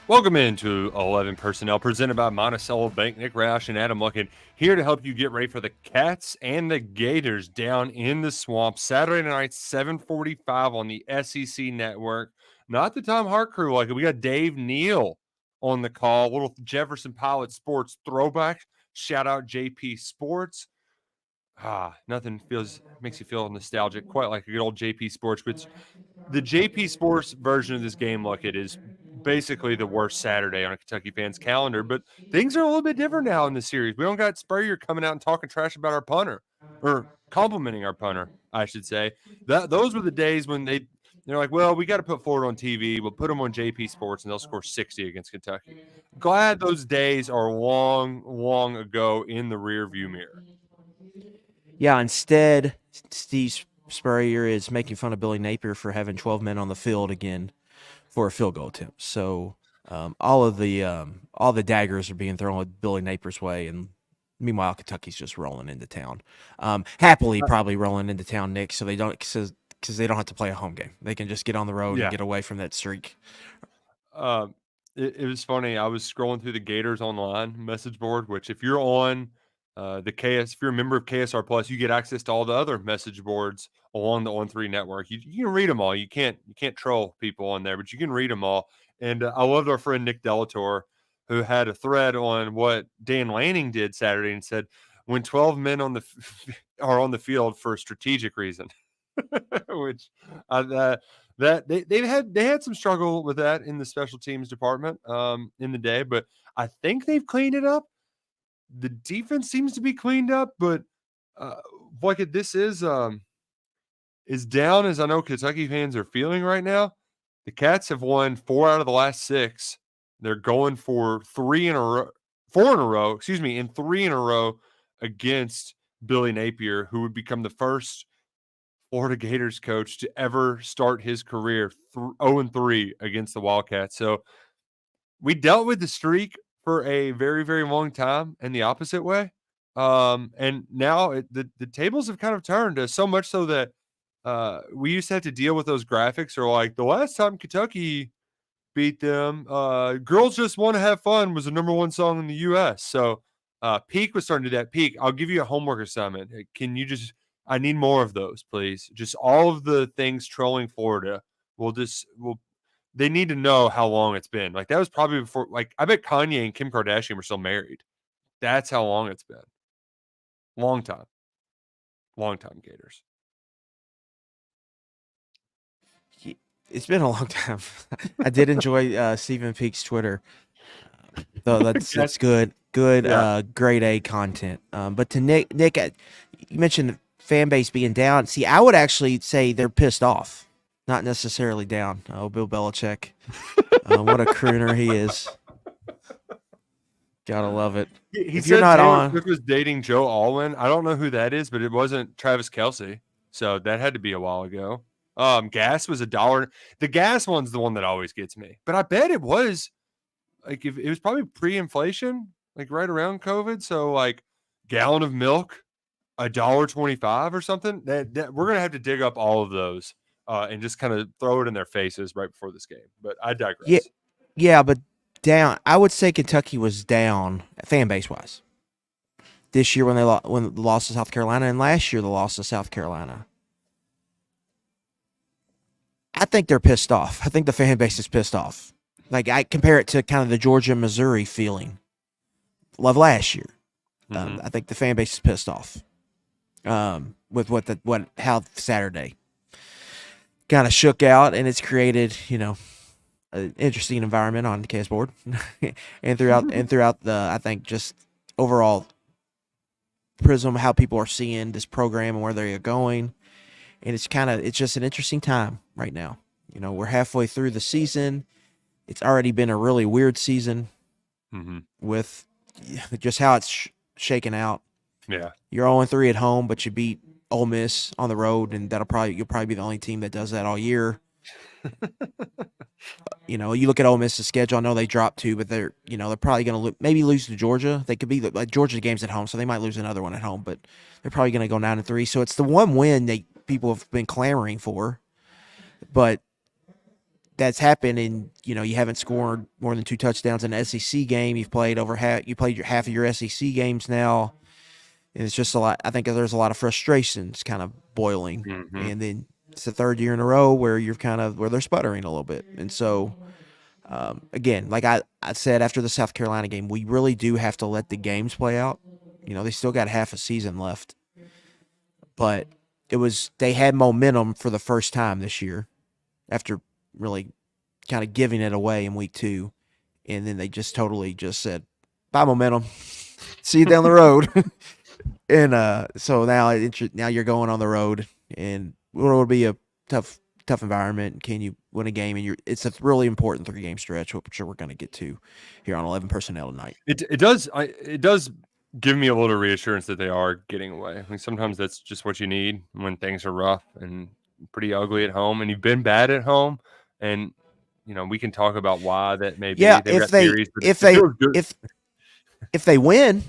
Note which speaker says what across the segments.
Speaker 1: Welcome into 11 Personnel, presented by Monticello Bank. Nick Roush and Adam Luckett here to help you get ready for the Cats and the Gators down in the swamp. Saturday night, 7:45 on the SEC Network. Not the Tom Hart crew like it. We got Dave Neal on the call. Little Jefferson Pilot Sports throwback. Shout out JP Sports. Nothing makes you feel nostalgic quite like a good old JP Sports, which the JP Sports version of this game, look, it is basically the worst Saturday on a Kentucky fan's calendar. But things are a little bit different now in the series. We don't got Spurrier coming out and talking trash about our punter, or complimenting our punter, I should say. Those were the days when they're like, well, we got to put Florida on TV. We'll put them on JP Sports, and they'll score 60 against Kentucky. Glad those days are long, long ago in the rearview mirror.
Speaker 2: Yeah, instead, Steve Spurrier is making fun of Billy Napier for having 12 men on the field again for a field goal attempt. So all the daggers are being thrown Billy Napier's way, and meanwhile Kentucky's just rolling into town. Happily, probably rolling into town, Nick, so they don't because they don't have to play a home game. They can just get on the road and get away from that streak.
Speaker 1: It was funny. I was scrolling through the Gators online message board, which if you're on if you're a member of KSR Plus, you get access to all the other message boards along the On3 network. You can read them all. You can't troll people on there, but you can read them all. And I loved our friend Nick Delator, who had a thread on what Dan Lanning did Saturday and said, when 12 men are on the field for a strategic reason, which they had some struggle with that in the special teams department in the day, but I think they've cleaned it up. The defense seems to be cleaned up, but this is as down as I know Kentucky fans are feeling right now. The Cats have won 4 out of the last 6. They're going for 4 in a row, and 3 in a row against Billy Napier, who would become the first Florida Gators coach to ever start his career 0-3 against the Wildcats. So we dealt with the streak for a very, very long time in the opposite way. And now the tables have kind of turned, so much so that we used to have to deal with those graphics, or like the last time Kentucky beat them, Girls Just Want to Have Fun was the #1 song in the U.S. So Peak was starting to do that. Peak, I'll give you a homework assignment. Can you I need more of those, please. Just all of the things trolling Florida. They need to know how long it's been. Like, that was probably before, like, I bet Kanye and Kim Kardashian were still married. That's how long it's been. Long time. Long time, Gators.
Speaker 2: It's been a long time. I did enjoy Stephen Peake's Twitter. Though that's good. Good,
Speaker 1: Yeah.
Speaker 2: grade A content. But to Nick, you mentioned the fan base being down. See, I would actually say they're pissed off, not necessarily down. Oh, Bill Belichick. What a crooner he is. Gotta love it.
Speaker 1: He
Speaker 2: If
Speaker 1: said
Speaker 2: you're not
Speaker 1: Taylor
Speaker 2: on,
Speaker 1: Swift was dating Joe Alwyn. I don't know who that is, but it wasn't Travis Kelce. So that had to be a while ago. Gas was $1. The gas one's the one that always gets me. But I bet it was, like, if it was probably pre-inflation, like right around COVID. So like gallon of milk, $1.25 or something. That we're gonna have to dig up all of those and just kind of throw it in their faces right before this game. But I
Speaker 2: yeah,
Speaker 1: digress.
Speaker 2: yeah, but down. I would say Kentucky was down fan base wise this year when they lost to South Carolina, and last year the loss to South Carolina. I think they're pissed off. I think the fan base is pissed off. Like, I compare it to kind of the Georgia Missouri feeling of last year. I think the fan base is pissed off with how Saturday kind of shook out, and it's created an interesting environment on the KS board and throughout the, I think, just overall prism how people are seeing this program and where they're going. And it's just an interesting time right now. We're halfway through the season. It's already been a really weird season with just how it's shaken out.
Speaker 1: Yeah.
Speaker 2: You're 0-3 at home, but you beat Ole Miss on the road, and you'll probably be the only team that does that all year. You look at Ole Miss's schedule. I know they dropped 2, but they're probably going to maybe lose to Georgia. They could be like Georgia's game's at home, so they might lose another one at home, but they're probably going to go 9-3. So it's the one win that people have been clamoring for, but that's happened, and you haven't scored more than 2 touchdowns in an SEC game. You've played over half. You played half of your SEC games now, and it's just a lot. I think there's a lot of frustrations kind of boiling, and then it's the third year in a row where where they're sputtering a little bit, and so. Again, like I said after the South Carolina game, we really do have to let the games play out. They still got half a season left, but they had momentum for the first time this year after really kind of giving it away in week 2, and then they just totally just said, "Bye, momentum. See you down the road." And so now you're going on the road, and it will be a tough environment. Can you win a game? And it's a really important 3-game stretch, which we're going to get to here on 11 Personnel tonight.
Speaker 1: It does give me a little reassurance that they are getting away. I mean, sometimes that's just what you need when things are rough and pretty ugly at home, and you've been bad at home. And we can talk about why that may be.
Speaker 2: Yeah,
Speaker 1: They've
Speaker 2: if they win,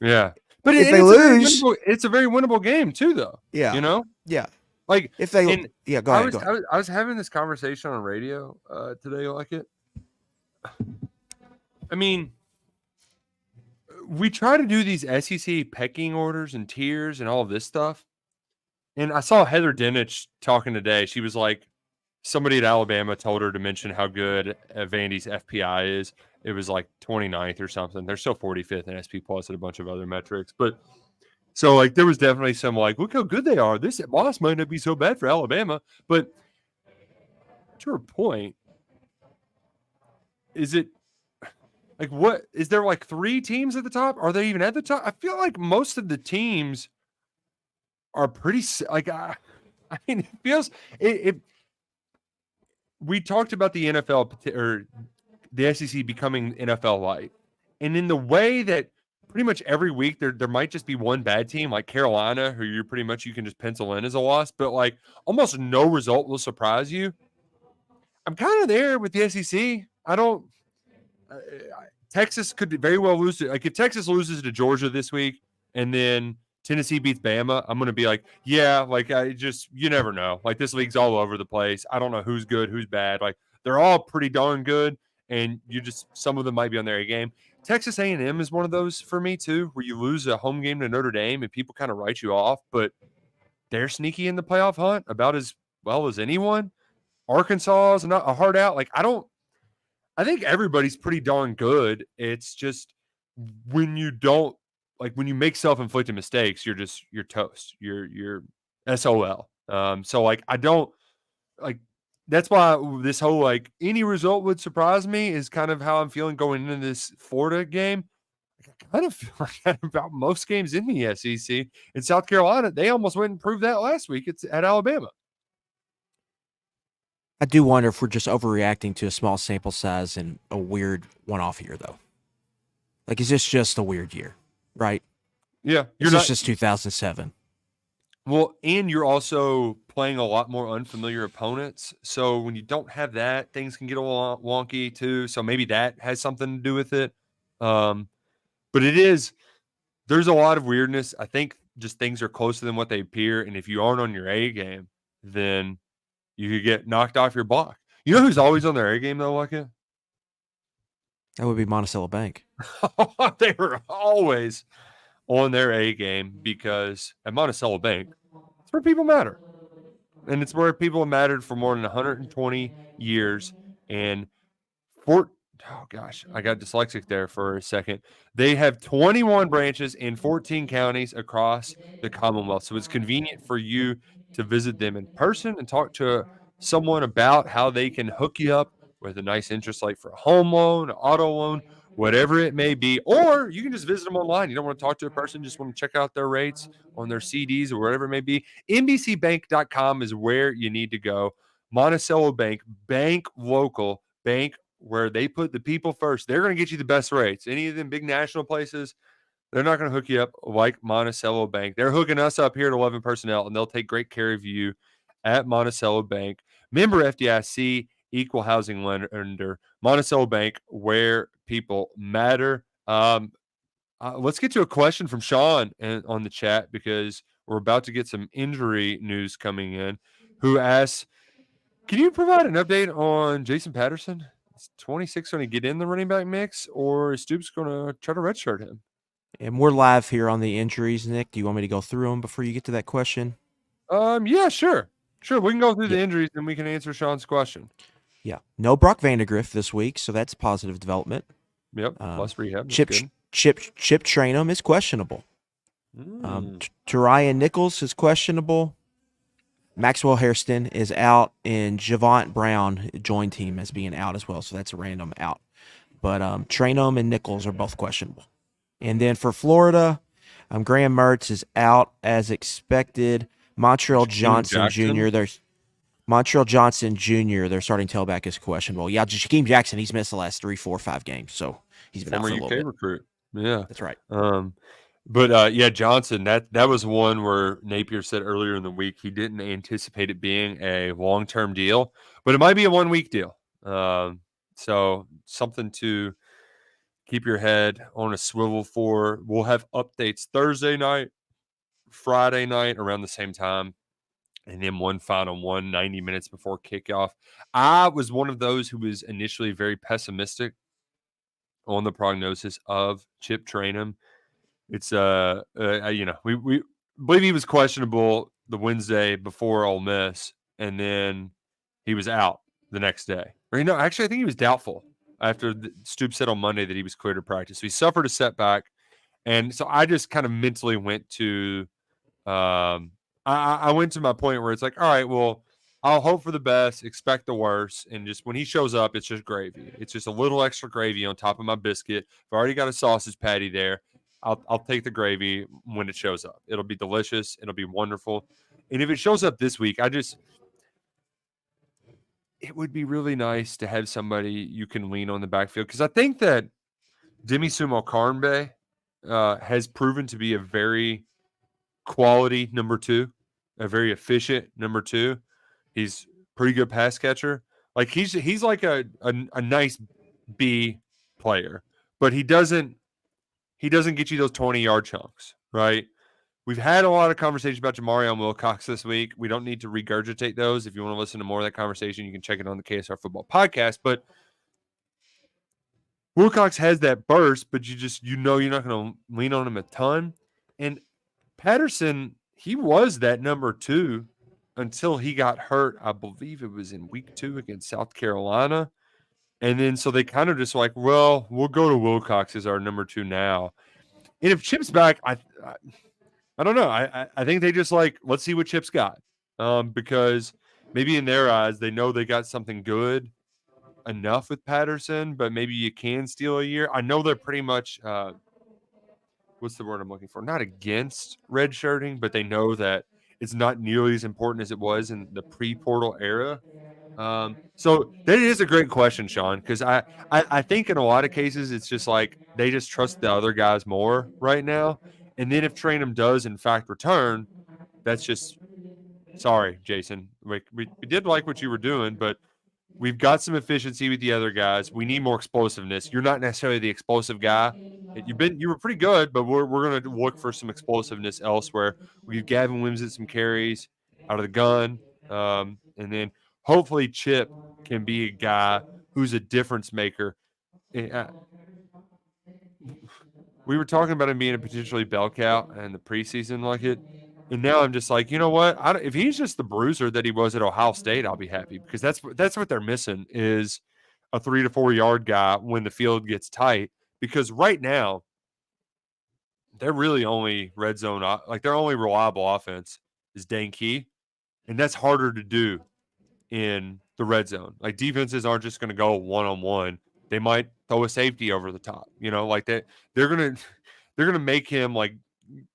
Speaker 1: yeah. But
Speaker 2: if they lose,
Speaker 1: it's a very winnable game too, though.
Speaker 2: Yeah, yeah.
Speaker 1: Like
Speaker 2: if they, go ahead.
Speaker 1: I was having this conversation on radio today, Luckett. I mean, we try to do these SEC pecking orders and tiers and all of this stuff. And I saw Heather Dinich talking today. She was like, somebody at Alabama told her to mention how good Vandy's FPI is. It was like 29th or something. They're still 45th in SP Plus and a bunch of other metrics. But so like there was definitely some like, look how good they are. This loss might not be so bad for Alabama. But to her point, is it like what is there like 3 teams at the top? Are they even at the top? I feel like most of the teams are pretty like I mean it feels it we talked about the NFL or the SEC becoming NFL light, and in the way that pretty much every week there might just be one bad team like Carolina, who you can just pencil in as a loss, but like almost no result will surprise you. I'm kind of there with the SEC. I don't. Texas could very well lose like if Texas loses to Georgia this week, and then Tennessee beats Bama, I'm going to be like, yeah, like you never know. Like this league's all over the place. I don't know who's good, who's bad. Like they're all pretty darn good, and some of them might be on their A game. Texas A&M is one of those for me too, where you lose a home game to Notre Dame and people kind of write you off, but they're sneaky in the playoff hunt about as well as anyone. Arkansas is not a hard out. Like I think everybody's pretty darn good. It's just when you don't. Like when you make self-inflicted mistakes, you're toast. You're SOL. So like I don't like that's why this whole like any result would surprise me is kind of how I'm feeling going into this Florida game. I kind of feel like that about most games in the SEC. In South Carolina, they almost went and proved that last week. It's at Alabama.
Speaker 2: I do wonder if we're just overreacting to a small sample size and a weird one-off year, though. Like, is this just a weird year? Right?
Speaker 1: Yeah.
Speaker 2: It's just 2007.
Speaker 1: Well, and you're also playing a lot more unfamiliar opponents. So when you don't have that, things can get a little wonky too. So maybe that has something to do with it. But there's a lot of weirdness. I think just things are closer than what they appear. And if you aren't on your A game, then you could get knocked off your block. You know who's always on their A game though, Luckett?
Speaker 2: That would be Monticello Bank.
Speaker 1: They were always on their A game because at Monticello Bank, it's where people matter. And it's where people have mattered for more than 120 years. And oh gosh, I got dyslexic there for a second. They have 21 branches in 14 counties across the Commonwealth. So it's convenient for you to visit them in person and talk to someone about how they can hook you up with a nice interest rate for a home loan, an auto loan, whatever it may be. Or you can just visit them online. You don't want to talk to a person, just want to check out their rates on their CDs or whatever it may be. NBCbank.com is where you need to go. Monticello Bank, bank local, bank where they put the people first. They're going to get you the best rates. Any of them big national places, they're not going to hook you up like Monticello Bank. They're hooking us up here at 11 Personnel, and they'll take great care of you at Monticello Bank. Member FDIC, equal housing lender. Monticello Bank, where people matter. Let's get to a question from Sean on the chat because we're about to get some injury news coming in, who asks, Can you provide an update on Jason Patterson? Is 26 going to get in the running back mix, or is Stoops going to try to redshirt him?
Speaker 2: And we're live here on the injuries, Nick. Do you want me to go through them before you get to that question?
Speaker 1: Yeah, sure. Sure, we can go through
Speaker 2: Yeah.
Speaker 1: the injuries and we can answer Sean's question.
Speaker 2: Yeah. No Brock Vandegrift this week, so that's positive development.
Speaker 1: Yep, plus rehab. That's
Speaker 2: Chip
Speaker 1: good.
Speaker 2: Trainum is questionable. Tarian Nichols is questionable. Maxwell Hairston is out, and Javont Brown joined team as being out as well, so that's a random out. But Trainum and Nichols are both questionable. And then for Florida, Graham Mertz is out as expected. Montreal Johnson Jr. Their starting tailback is questionable. Yeah, Jakeem Jackson, he's missed the last 3, 4, 5 games, so he's been out for a little bit.
Speaker 1: recruit. Yeah,
Speaker 2: that's right.
Speaker 1: But Johnson, that was one where Napier said earlier in the week he didn't anticipate it being a long-term deal, but it might be a 1-week deal. So something to keep your head on a swivel for. We'll have updates Thursday night, Friday night around the same time, and then one final one 90 minutes before kickoff. I was one of those who was initially very pessimistic on the prognosis of Chip Trainum. It's we believe he was questionable the Wednesday before Ole Miss, and then he was out the next day. Or actually, I think he was doubtful after Stoops said on Monday that he was cleared to practice. So he suffered a setback, and so I just kind of mentally went to, I went to my point where it's like, all right, well, I'll hope for the best, expect the worst, and just when he shows up, it's just gravy. It's just a little extra gravy on top of my biscuit. I've already got a sausage patty there. I'll take the gravy when it shows up. It'll be delicious. It'll be wonderful. And if it shows up this week, it would be really nice to have somebody you can lean on the backfield, because I think that Demi Sumo-Karnbe has proven to be a very quality number 2, a very efficient number 2. He's pretty good pass catcher. Like he's like a nice B player, but he doesn't get you those 20-yard chunks, right? We've had a lot of conversation about Jamarion Wilcox this week. We don't need to regurgitate those. If you want to listen to more of that conversation, you can check it on the KSR Football Podcast. But Wilcox has that burst, but you're not going to lean on him a ton. And Patterson, he was that number 2 until he got hurt. I believe it was in week 2 against South Carolina. And then so they kind of just like, well, we'll go to Wilcox as our number 2 now. And if Chip's back, I don't know. I think they just like, let's see what Chip's got. Because maybe in their eyes, they know they got something good enough with Patterson, but maybe you can steal a year. I know they're pretty much, what's the word I'm looking for? Not against redshirting, but they know that it's not nearly as important as it was in the pre-portal era. So that is a great question, Sean, because I think in a lot of cases it's just like they just trust the other guys more right now. And then if Trainum does in fact return, that's just sorry, Jason. We did like what you were doing, but we've got some efficiency with the other guys. We need more explosiveness. You're not necessarily the explosive guy. You were pretty good, but we're going to look for some explosiveness elsewhere. We give Gavin Wimsatt some carries out of the gun, and then hopefully Chip can be a guy who's a difference maker. We were talking about him being a potentially bell cow in the preseason, like it. And now I'm just like, you know what? If he's just the bruiser that he was at Ohio State, I'll be happy, because that's what they're missing is a 3 to 4 yard guy when the field gets tight. Because right now, they're really only red zone, like their only reliable offense is Dane Key, and that's harder to do in the red zone. Like defenses aren't just going to go 1-on-1. They might throw a safety over the top, like that. They're gonna make him like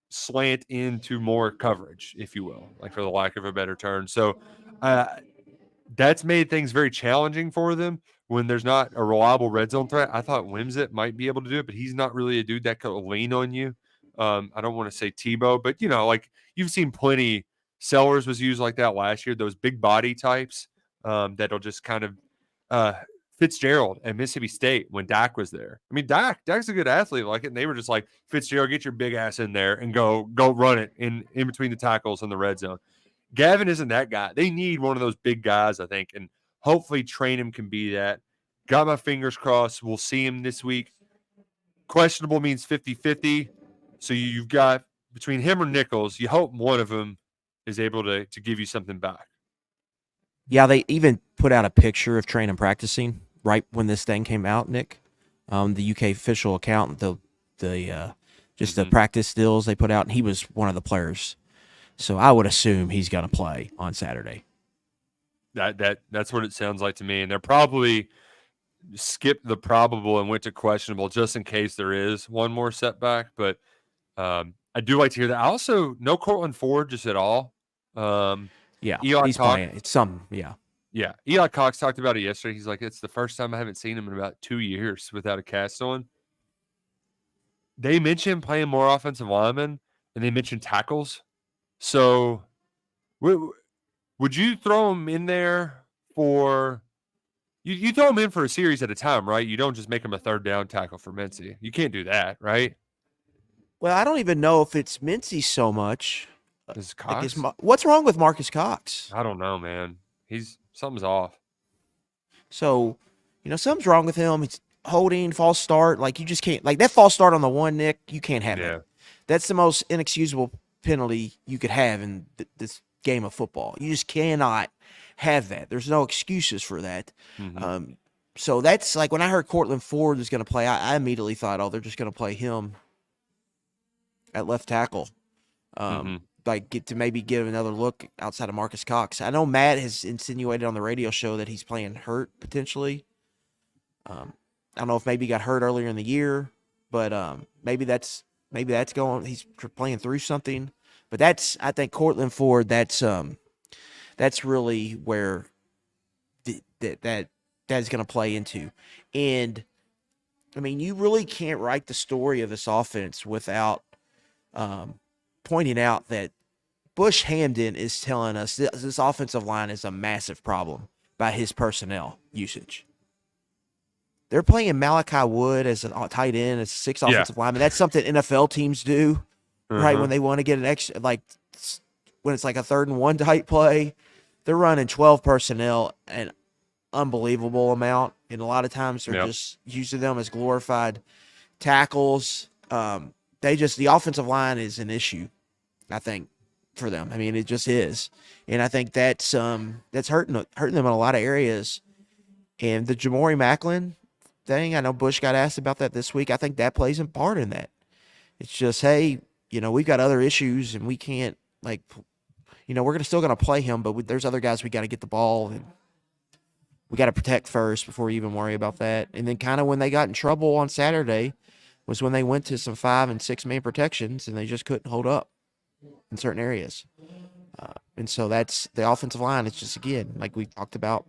Speaker 1: slant into more coverage, if you will, like for the lack of a better term. So that's made things very challenging for them when there's not a reliable red zone threat. I thought Wimsatt might be able to do it, but he's not really a dude that could lean on you. I don't want to say Tebow, but like you've seen plenty. Sellers was used like that last year. Those big body types that'll just kind of Fitzgerald at Mississippi State when Dak was there. I mean, Dak's a good athlete, like it. And they were just like, Fitzgerald, get your big ass in there and go run it in between the tackles in the red zone. Gavin isn't that guy. They need one of those big guys, I think, and hopefully Trainum can be that. Got my fingers crossed. We'll see him this week. Questionable means 50-50. So you've got between him or Nichols, you hope one of them is able to give you something back.
Speaker 2: Yeah, they even put out a picture of Trainum practicing right when this thing came out, Nick. The UK official account, the practice stills they put out, and he was one of the players. So I would assume he's going to play on Saturday.
Speaker 1: That's what it sounds like to me. And they're probably skipped the probable and went to questionable just in case there is one more setback. But I do like to hear that. I also no Cortland Ford just at all.
Speaker 2: Yeah,
Speaker 1: Eli
Speaker 2: he's
Speaker 1: Cox,
Speaker 2: playing. It's something, yeah.
Speaker 1: Yeah, Eli Cox talked about it yesterday. He's like, it's the first time I haven't seen him in about 2 years without a cast on. They mentioned playing more offensive linemen, and they mentioned tackles. So would you throw him in there for you throw him in for a series at a time, right? You don't just make him a third down tackle for Mincy. You can't do that, right?
Speaker 2: Well, I don't even know if it's Mincy so much.
Speaker 1: Is Cox?
Speaker 2: What's wrong with Marcus Cox?
Speaker 1: I don't know, man. Something's off.
Speaker 2: So, something's wrong with him. It's holding, false start. Like, you just can't. Like, that false start on the one, Nick, you can't have it. That's the most inexcusable penalty you could have in this game of football. You just cannot have that. There's no excuses for that.
Speaker 1: Mm-hmm.
Speaker 2: So that's like when I heard Cortland Ford was going to play, I immediately thought, oh, they're just going to play him at left tackle. Like maybe give another look outside of Marcus Cox. I know Matt has insinuated on the radio show that he's playing hurt potentially. I don't know if maybe he got hurt earlier in the year, but maybe that's going. He's playing through something. But I think Cortland Ford. That's really where that is going to play into. And I mean, you really can't write the story of this offense without pointing out that Bush Hamden is telling us this offensive line is a massive problem by his personnel usage. They're playing Malachi Wood as a tight end, as 6 offensive lineman. That's something NFL teams do, right? When they want to get an extra, like when it's like a 3rd and 1 type play, they're running 12 personnel, an unbelievable amount. And a lot of times they're just using them as glorified tackles. The offensive line is an issue, I think, for them. I mean, it just is. And I think that's hurting them in a lot of areas. And the Jamori Macklin thing, I know Bush got asked about that this week. I think that plays a part in that. It's just, hey, we've got other issues and we can't, we're still going to play him, but there's other guys we got to get the ball and we got to protect first before we even worry about that. And then kind of when they got in trouble on Saturday was when they went to some 5 and 6 man protections and they just couldn't hold up in certain areas. And so that's the offensive line. It's just, again, like we talked about,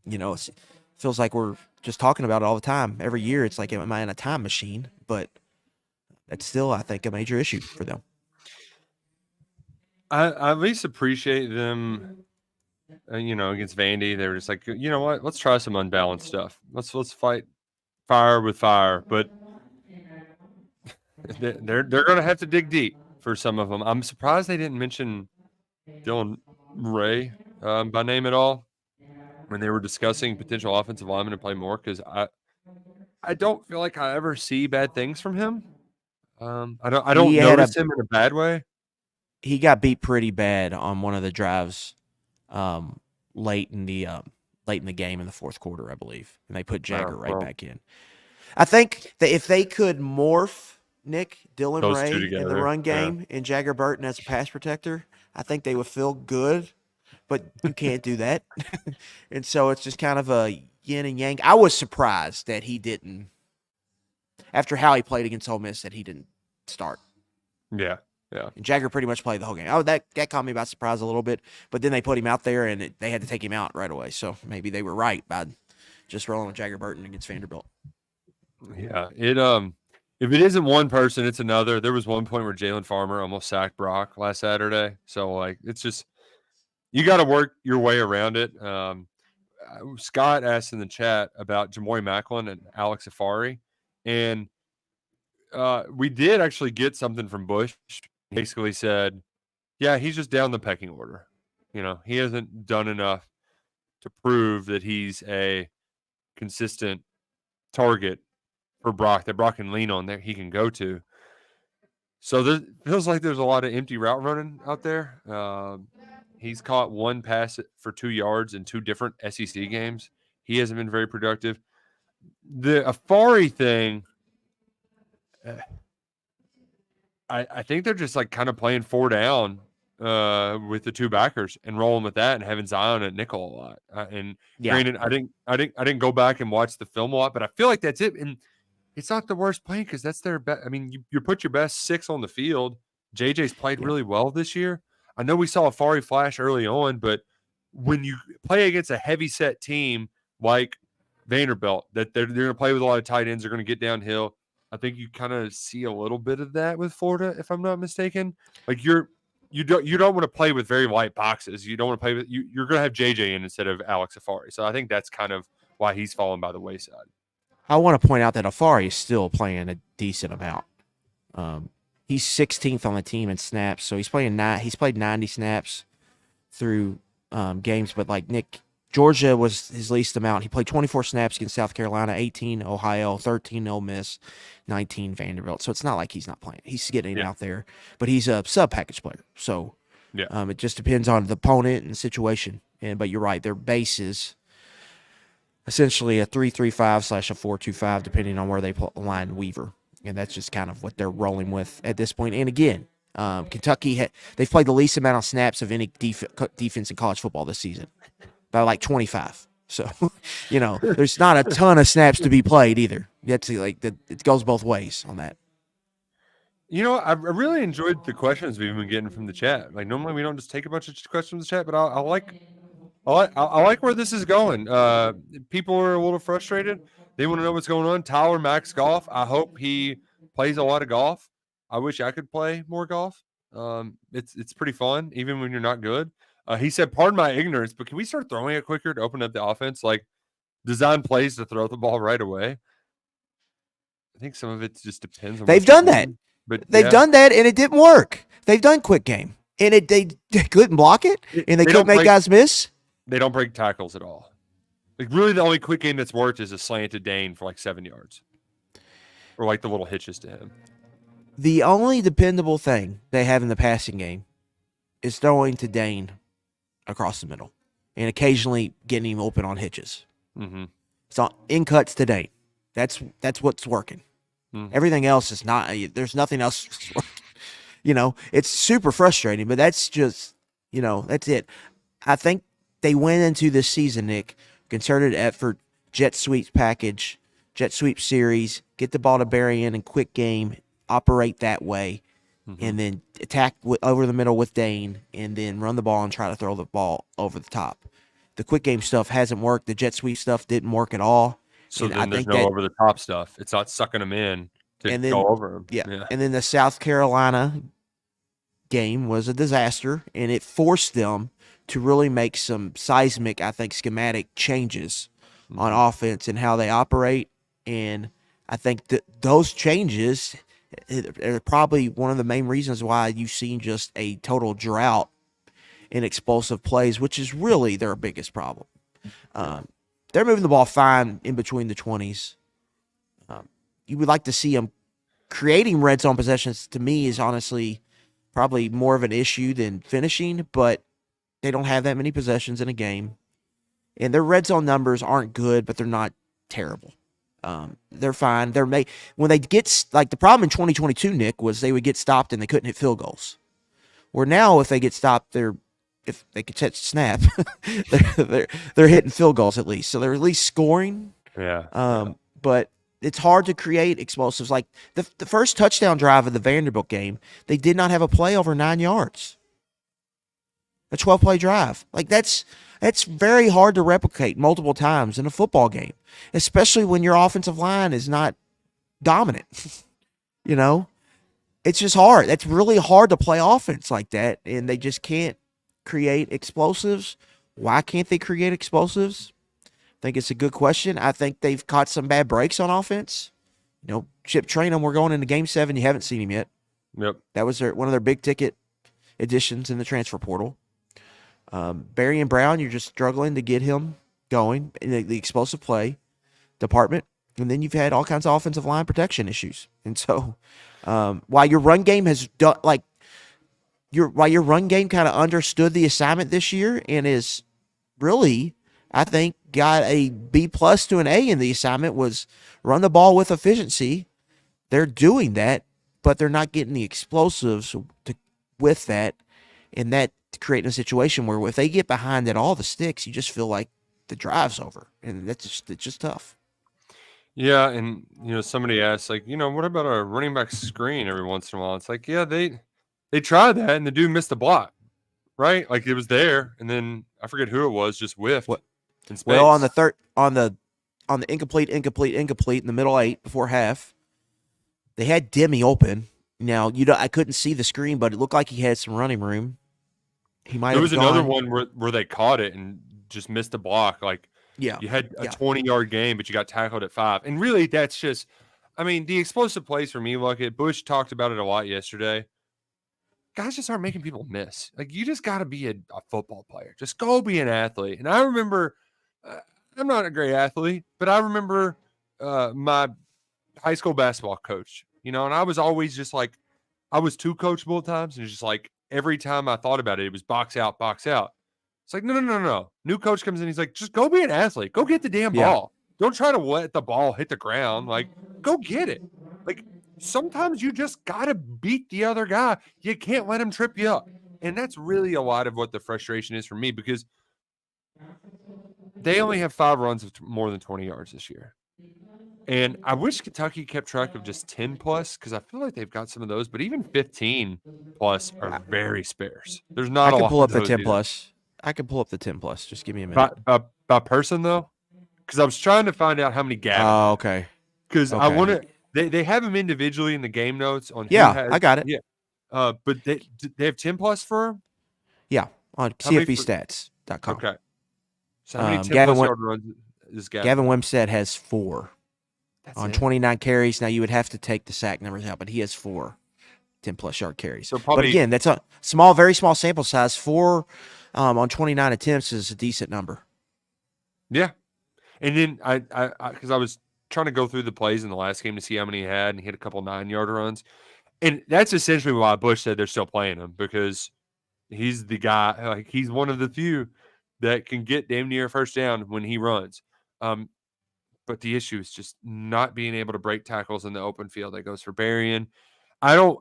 Speaker 2: it feels like we're just talking about it all the time. Every year it's like, am I in a time machine? But that's still, I think, a major issue for them.
Speaker 1: I at least appreciate them, against Vandy. They were just like, you know what? Let's try some unbalanced stuff. Let's fight fire with fire. But they're going to have to dig deep for some of them. I'm surprised they didn't mention Dylan Ray by name at all when they were discussing potential offensive linemen to play more, because I don't feel like I ever see bad things from him. I don't notice him in a bad way.
Speaker 2: He got beat pretty bad on one of the drives late in the game in the 4th quarter, I believe, and they put Jagger back in. I think that if they could morph Nick, Dylan Ray in the run game and Jagger Burton as a pass protector, I think they would feel good, but you can't do that. And so it's just kind of a yin and yang. I was surprised that he didn't, after how he played against Ole Miss, that he didn't start.
Speaker 1: Yeah. Yeah.
Speaker 2: And Jagger pretty much played the whole game. Oh, that caught me by surprise a little bit, but then they put him out there and they had to take him out right away. So maybe they were right by just rolling with Jagger Burton against Vanderbilt.
Speaker 1: Yeah. If it isn't one person, it's another. There was one point where Jalen Farmer almost sacked Brock last Saturday. So, it's just, you got to work your way around it. Scott asked in the chat about Jamori Macklin and Alex Afari. And we did actually get something from Bush. He basically said, yeah, he's just down the pecking order. He hasn't done enough to prove that he's a consistent target for Brock that Brock can lean on, that he can go to. So there feels like there's a lot of empty route running out there. He's caught one pass for 2 yards in 2 different SEC games. He hasn't been very productive. The Afari thing, I think they're just like kind of playing 4 down with the 2 backers and rolling with that and having Zion at nickel a lot. And granted, I didn't go back and watch the film a lot, but I feel like that's it. And it's not the worst play because that's their best. I mean, you put your best 6 on the field. JJ's played really well this year. I know we saw Afari flash early on, but when you play against a heavy set team like Vanderbilt, that they're going to play with a lot of tight ends, they're going to get downhill. I think you kind of see a little bit of that with Florida, if I'm not mistaken. Like you don't want to play with very light boxes. You don't want to play with you're going to have JJ in instead of Alex Afari. So I think that's kind of why he's fallen by the wayside.
Speaker 2: I want to point out that Afari is still playing a decent amount. He's 16th on the team in snaps, so he's played 90 snaps through games. But like Nick, Georgia was his least amount. He played 24 snaps against South Carolina, 18 Ohio, 13 Ole Miss, 19 Vanderbilt. So it's not like he's not playing. He's getting out there, but he's a sub-package player. So it just depends on the opponent and the situation. But you're right, their base is essentially a 3-3-5 / a 4-2-5, depending on where they line Weaver. And that's just kind of what they're rolling with at this point. And again, Kentucky, they've played the least amount of snaps of any defense in college football this season, by like 25. So, there's not a ton of snaps to be played either. It goes both ways on that.
Speaker 1: I really enjoyed the questions we've been getting from the chat. Like normally we don't just take a bunch of questions from the chat, but I like where this is going. People are a little frustrated. They want to know what's going on. Tyler Max Golf. I hope he plays a lot of golf. I wish I could play more golf. It's pretty fun, even when you're not good. He said, pardon my ignorance, but can we start throwing it quicker to open up the offense? Like design plays to throw the ball right away. I think some of it just depends on.
Speaker 2: They've done that. But they've done that, and it didn't work. They've done quick game, and they couldn't block it, and they couldn't make guys miss.
Speaker 1: They don't break tackles at all. Like really, the only quick game that's worked is a slant to Dane for like 7 yards, or like the little hitches to him.
Speaker 2: The only dependable thing they have in the passing game is throwing to Dane across the middle, and occasionally getting him open on hitches.
Speaker 1: Mm-hmm.
Speaker 2: So in cuts to Dane, that's what's working.
Speaker 1: Mm-hmm.
Speaker 2: Everything else is not. There's nothing else. It's super frustrating, but that's just that's it. I think they went into this season, Nick, concerted effort, jet sweep package, jet sweep series, get the ball to Berrien in quick game, operate that way, and then attack over the middle with Dane, and then run the ball and try to throw the ball over the top. The quick game stuff hasn't worked. The jet sweep stuff didn't work at all.
Speaker 1: So then there's no over the top stuff. It's not sucking them in to go over them.
Speaker 2: Yeah. And then the South Carolina game was a disaster, and it forced them to really make some seismic, I think, schematic changes on offense and how they operate. And I think that those changes are probably one of the main reasons why you've seen just a total drought in explosive plays, which is really their biggest problem. They're moving the ball fine in between the 20s. You would like to see them creating red zone possessions. To me, is honestly probably more of an issue than finishing, but they don't have that many possessions in a game. And their red zone numbers aren't good, but they're not terrible. They're fine. When they get, like the problem in 2022, Nick, was they would get stopped and they couldn't hit field goals. Where now, if they get stopped, if they could catch snap, they're hitting field goals at least. So they're at least scoring.
Speaker 1: Yeah.
Speaker 2: But it's hard to create explosives. Like the first touchdown drive of the Vanderbilt game, they did not have a play over 9 yards. A 12-play drive. Like that's very hard to replicate multiple times in a football game, especially when your offensive line is not dominant. It's just hard. That's really hard to play offense like that, and they just can't create explosives. Why can't they create explosives? I think it's a good question. I think they've caught some bad breaks on offense. Chip Traynham, we're going into Game 7. You haven't seen him yet.
Speaker 1: Yep.
Speaker 2: That was one of their big-ticket additions in the transfer portal. Barry and Brown, you're just struggling to get him going in the explosive play department. And then you've had all kinds of offensive line protection issues. And so while your run game has done while your run game kind of understood the assignment this year and is really, I think, got a B plus to an A in the assignment, was run the ball with efficiency. They're doing that, but they're not getting the explosives with that, and that creating a situation where if they get behind at all the sticks, you just feel like the drive's over, and it's just tough.
Speaker 1: Yeah, and somebody asked, like, what about a running back screen every once in a while? It's like, yeah, they tried that, and the dude missed the block, right? Like, it was there, and then I forget who it was, just whiffed in space.
Speaker 2: Well, on the incomplete in the middle 8 before half, they had Demi open. Now I couldn't see the screen, but it looked like he had some running room. He might.
Speaker 1: There was another one where they caught it and just missed the block. Like,
Speaker 2: yeah,
Speaker 1: you had a 20-yard game, but you got tackled at 5. And really, that's just, I mean, the explosive plays for me, Luckett, Bush talked about it a lot yesterday. Guys just aren't making people miss. Like, you just got to be a football player. Just go be an athlete. And I remember, I'm not a great athlete, but I remember my high school basketball coach, and I was always just like, I was too coachable at times. And it's just like, every time I thought about it, it was box out, box out. It's like, no. New coach comes in. He's like, just go be an athlete. Go get the damn ball. Don't try to let the ball hit the ground. Like, go get it. Like, sometimes you just got to beat the other guy. You can't let him trip you up. And that's really a lot of what the frustration is for me, because they only have 5 runs of more than 20 yards this year. And I wish Kentucky kept track of just 10 plus, because I feel like they've got some of those, but even 15 plus are very sparse. There's not a lot.
Speaker 2: I can pull up the 10 plus. I can pull up the 10 plus. Just give me a minute.
Speaker 1: By person, though? Because I was trying to find out how many Gavin.
Speaker 2: Oh, okay.
Speaker 1: Because I want to. They have them individually in the game notes on.
Speaker 2: I got it.
Speaker 1: Yeah. But they have 10 plus for him?
Speaker 2: Yeah, on CFBstats.com.
Speaker 1: Okay. So how many 10 plus yard runs is Gavin?
Speaker 2: Gavin Wimstead has 4 on 29 carries. Now, you would have to take the sack numbers out, but he has 4 10-plus yard carries. So probably, but again, that's a very small sample size. 4 on 29 attempts is a decent number.
Speaker 1: Yeah. And then because I was trying to go through the plays in the last game to see how many he had, and he hit a couple 9-yard runs. And that's essentially why Bush said they're still playing him, because he's the guy, like, he's one of the few that can get damn near first down when he runs. But the issue is just not being able to break tackles in the open field. That goes for Berrien. You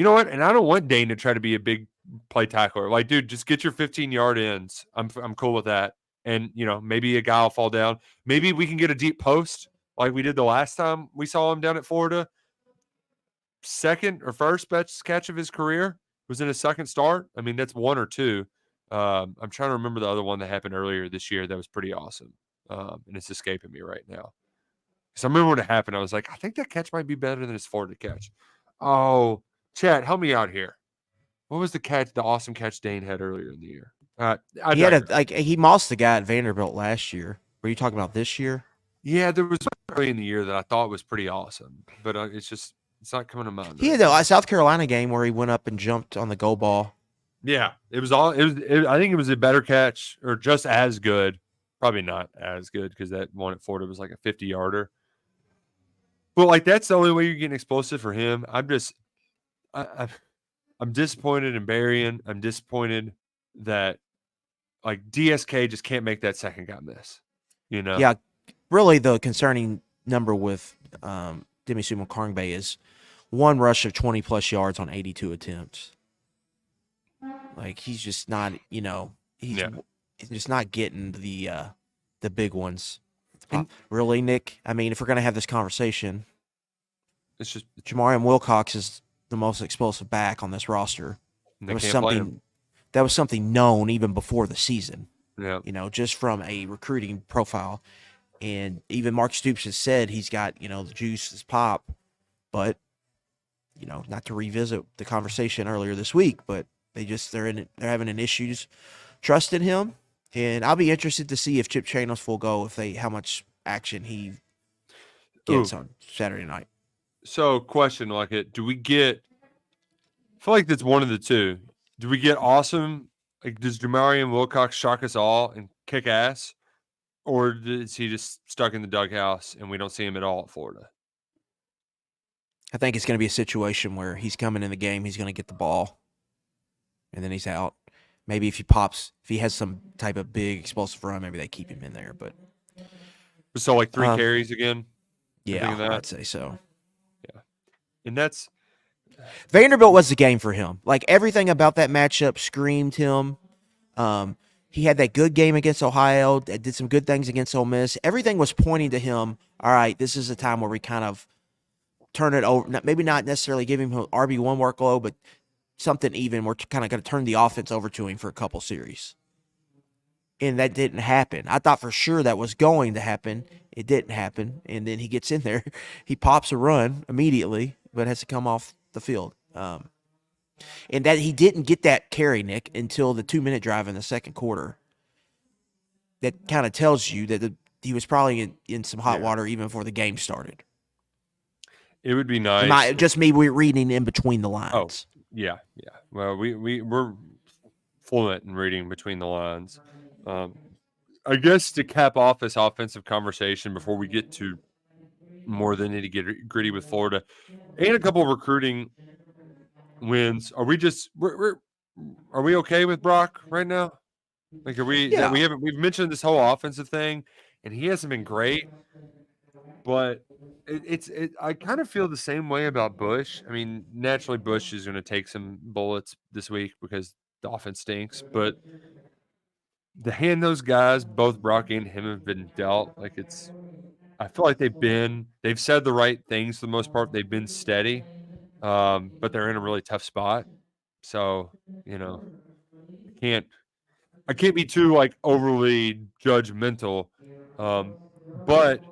Speaker 1: know what? And I don't want Dane to try to be a big play tackler. Like, dude, just get your 15-yard ends. I'm cool with that. And, maybe a guy will fall down. Maybe we can get a deep post like we did the last time we saw him down at Florida. Second or first best catch of his career was in his second start. I mean, that's 1 or 2. I'm trying to remember the other one that happened earlier this year that was pretty awesome. And it's escaping me right now. Because I remember when it happened, I was like, I think that catch might be better than his Florida catch. Oh, Chad, help me out here. What was the awesome catch Dane had earlier in the year?
Speaker 2: He mossed the guy at Vanderbilt last year. Were you talking about this year?
Speaker 1: Yeah, there was early in the year that I thought was pretty awesome, but it's not coming to mind.
Speaker 2: He had the South Carolina game where he went up and jumped on the goal ball.
Speaker 1: Yeah, I think it was a better catch, or just as good. Probably not as good, because that one at Florida was like a 50-yarder. But like, that's the only way you're getting explosive for him. I'm disappointed in Berrien. I'm disappointed that, like, DSK just can't make that second guy miss.
Speaker 2: Yeah, really the concerning number with Demi Sumo-Karngbe is 1 rush of 20-plus yards on 82 attempts. Like, he's just not, he's just not getting the big ones. Really, Nick? I mean, if we're going to have this conversation,
Speaker 1: it's just
Speaker 2: Jamarian Wilcox is the most explosive back on this roster. That was something known even before the season.
Speaker 1: Yeah.
Speaker 2: Just from a recruiting profile. And even Mark Stoops has said he's got, the juice, his pop. But, not to revisit the conversation earlier this week, but they're having an issues trusting him. And I'll be interested to see if Chip Chanos will go, how much action he gets on Saturday night.
Speaker 1: So, question, I feel like that's one of the two. Do we get awesome Like, does Jamarian Wilcox shock us all and kick ass? Or is he just stuck in the doghouse and we don't see him at all at Florida?
Speaker 2: I think it's going to be a situation where he's coming in the game, he's going to get the ball, and then he's out. Maybe if he has some type of big explosive run, maybe they keep him in there. But
Speaker 1: So, like 3 carries again?
Speaker 2: Yeah, I'd say so.
Speaker 1: Yeah. And that's
Speaker 2: Vanderbilt was the game for him. Like, everything about that matchup screamed him. He had that good game against Ohio, did some good things against Ole Miss. Everything was pointing to him, all right, this is a time where we kind of turn it over. Maybe not necessarily give him an RB1 workload, but something even. We're kind of going to turn the offense over to him for a couple series. And that didn't happen. I thought for sure that was going to happen. It didn't happen. And then he gets in there. He pops a run immediately, but has to come off the field. And that he didn't get that carry, Nick, until the 2-minute drive in the second quarter. That kind of tells you that he was probably in some hot water even before the game started.
Speaker 1: It would be nice.
Speaker 2: Just me reading in between the lines.
Speaker 1: Oh, yeah. Well, we're fluent in reading between the lines. I guess to cap off this offensive conversation before we get to more than nitty-gritty with Florida and a couple of recruiting wins, are we okay with Brock right now? Like, are we?
Speaker 2: Yeah.
Speaker 1: We've mentioned this whole offensive thing, and he hasn't been great, but I kind of feel the same way about Bush. I mean, naturally, Bush is going to take some bullets this week because the offense stinks, but the hand those guys, both Brock and him, have been dealt, like, I feel like they've said the right things for the most part. They've been steady, but they're in a really tough spot. So, I can't be too, like, overly judgmental. But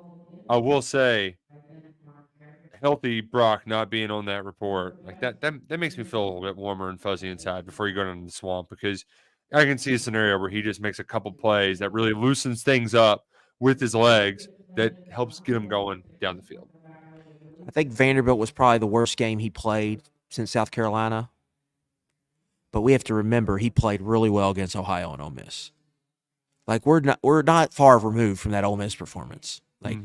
Speaker 1: I will say, healthy Brock not being on that report, like, that makes me feel a little bit warmer and fuzzy inside before you go down the swamp, because I can see a scenario where he just makes a couple plays that really loosens things up with his legs that helps get him going down the field.
Speaker 2: I think Vanderbilt was probably the worst game he played since South Carolina. But we have to remember he played really well against Ohio and Ole Miss. Like, we're not far removed from that Ole Miss performance. Like,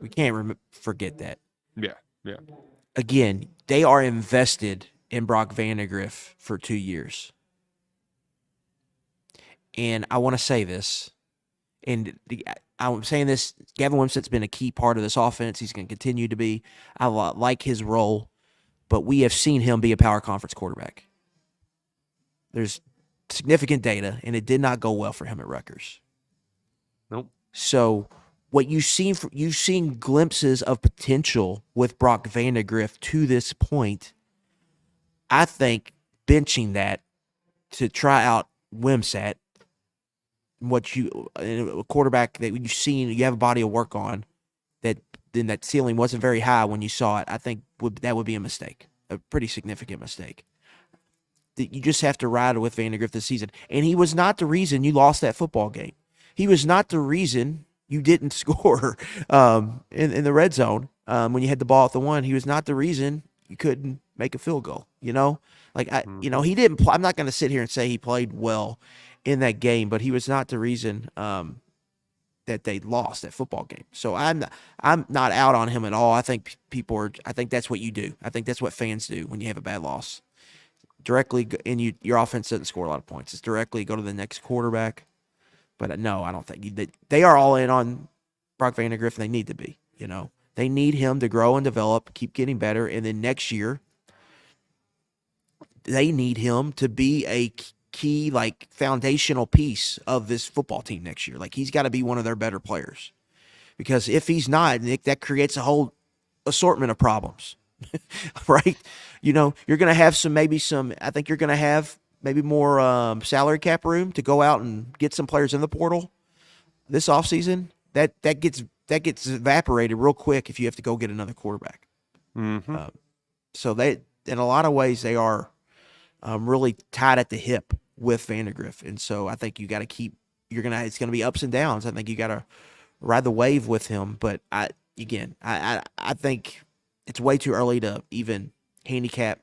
Speaker 2: we can't forget that.
Speaker 1: Yeah.
Speaker 2: Again, they are invested in Brock Vandagriff for 2 years. And I want to say this, and I'm saying this, Gavin Wimsatt's been a key part of this offense. He's going to continue to be. I like his role, but we have seen him be a power conference quarterback. There's significant data, and it did not go well for him at Rutgers.
Speaker 1: Nope.
Speaker 2: So what you've seen glimpses of potential with Brock Vandagriff to this point. I think benching that to try out Wimsatt, a quarterback that you've seen, you have a body of work on, that then that ceiling wasn't very high when you saw it. I think that would be a mistake, a pretty significant mistake. You just have to ride with Vandagriff this season. And he was not the reason you lost that football game. He was not the reason you didn't score in the red zone when you had the ball at the 1. He was not the reason you couldn't make a field goal. He didn't. I'm not going to sit here and say he played well in that game, but he was not the reason that they lost that football game. So I'm not out on him at all. I think I think that's what you do. I think that's what fans do when you have a bad loss. Directly, and your offense doesn't score a lot of points. It's directly go to the next quarterback. But no, I don't think they are all in on Brock Vandagriff, and they need to be. They need him to grow and develop, keep getting better, and then next year they need him to be a key, like, foundational piece of this football team next year. Like, he's got to be one of their better players, because if he's not, Nick, that creates a whole assortment of problems. Right? You're going to have I think you're going to have maybe more salary cap room to go out and get some players in the portal this offseason. That gets evaporated real quick if you have to go get another quarterback.
Speaker 1: Mm-hmm.
Speaker 2: So they, in a lot of ways, they are really tied at the hip with Vandagriff. And so I think you got to keep, it's going to be ups and downs. I think you got to ride the wave with him. But I think it's way too early to even handicap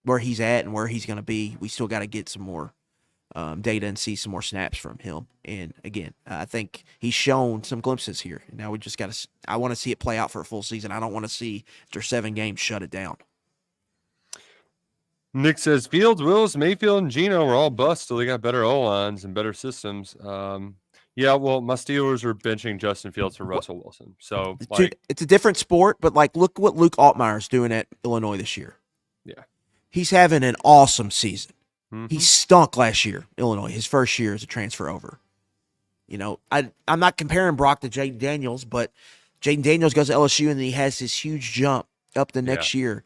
Speaker 2: where he's at and where he's going to be. We still got to get some more data and see some more snaps from him. And again, I think he's shown some glimpses here. Now we just got to. I want to see it play out for a full season. I don't want to see after 7 games shut it down.
Speaker 1: Nick says Fields, Willis, Mayfield, and Geno were all bust till they got better O-lines and better systems. Yeah, well, my Steelers are benching Justin Fields for Russell Wilson. So, like,
Speaker 2: it's a different sport, but like, look what Luke Altmaier's doing at Illinois this year.
Speaker 1: Yeah,
Speaker 2: he's having an awesome season.
Speaker 1: Mm-hmm.
Speaker 2: He stunk last year, Illinois, his first year as a transfer over. You know, I'm not comparing Brock to Jaden Daniels, but Jaden Daniels goes to LSU and he has this huge jump up the next year.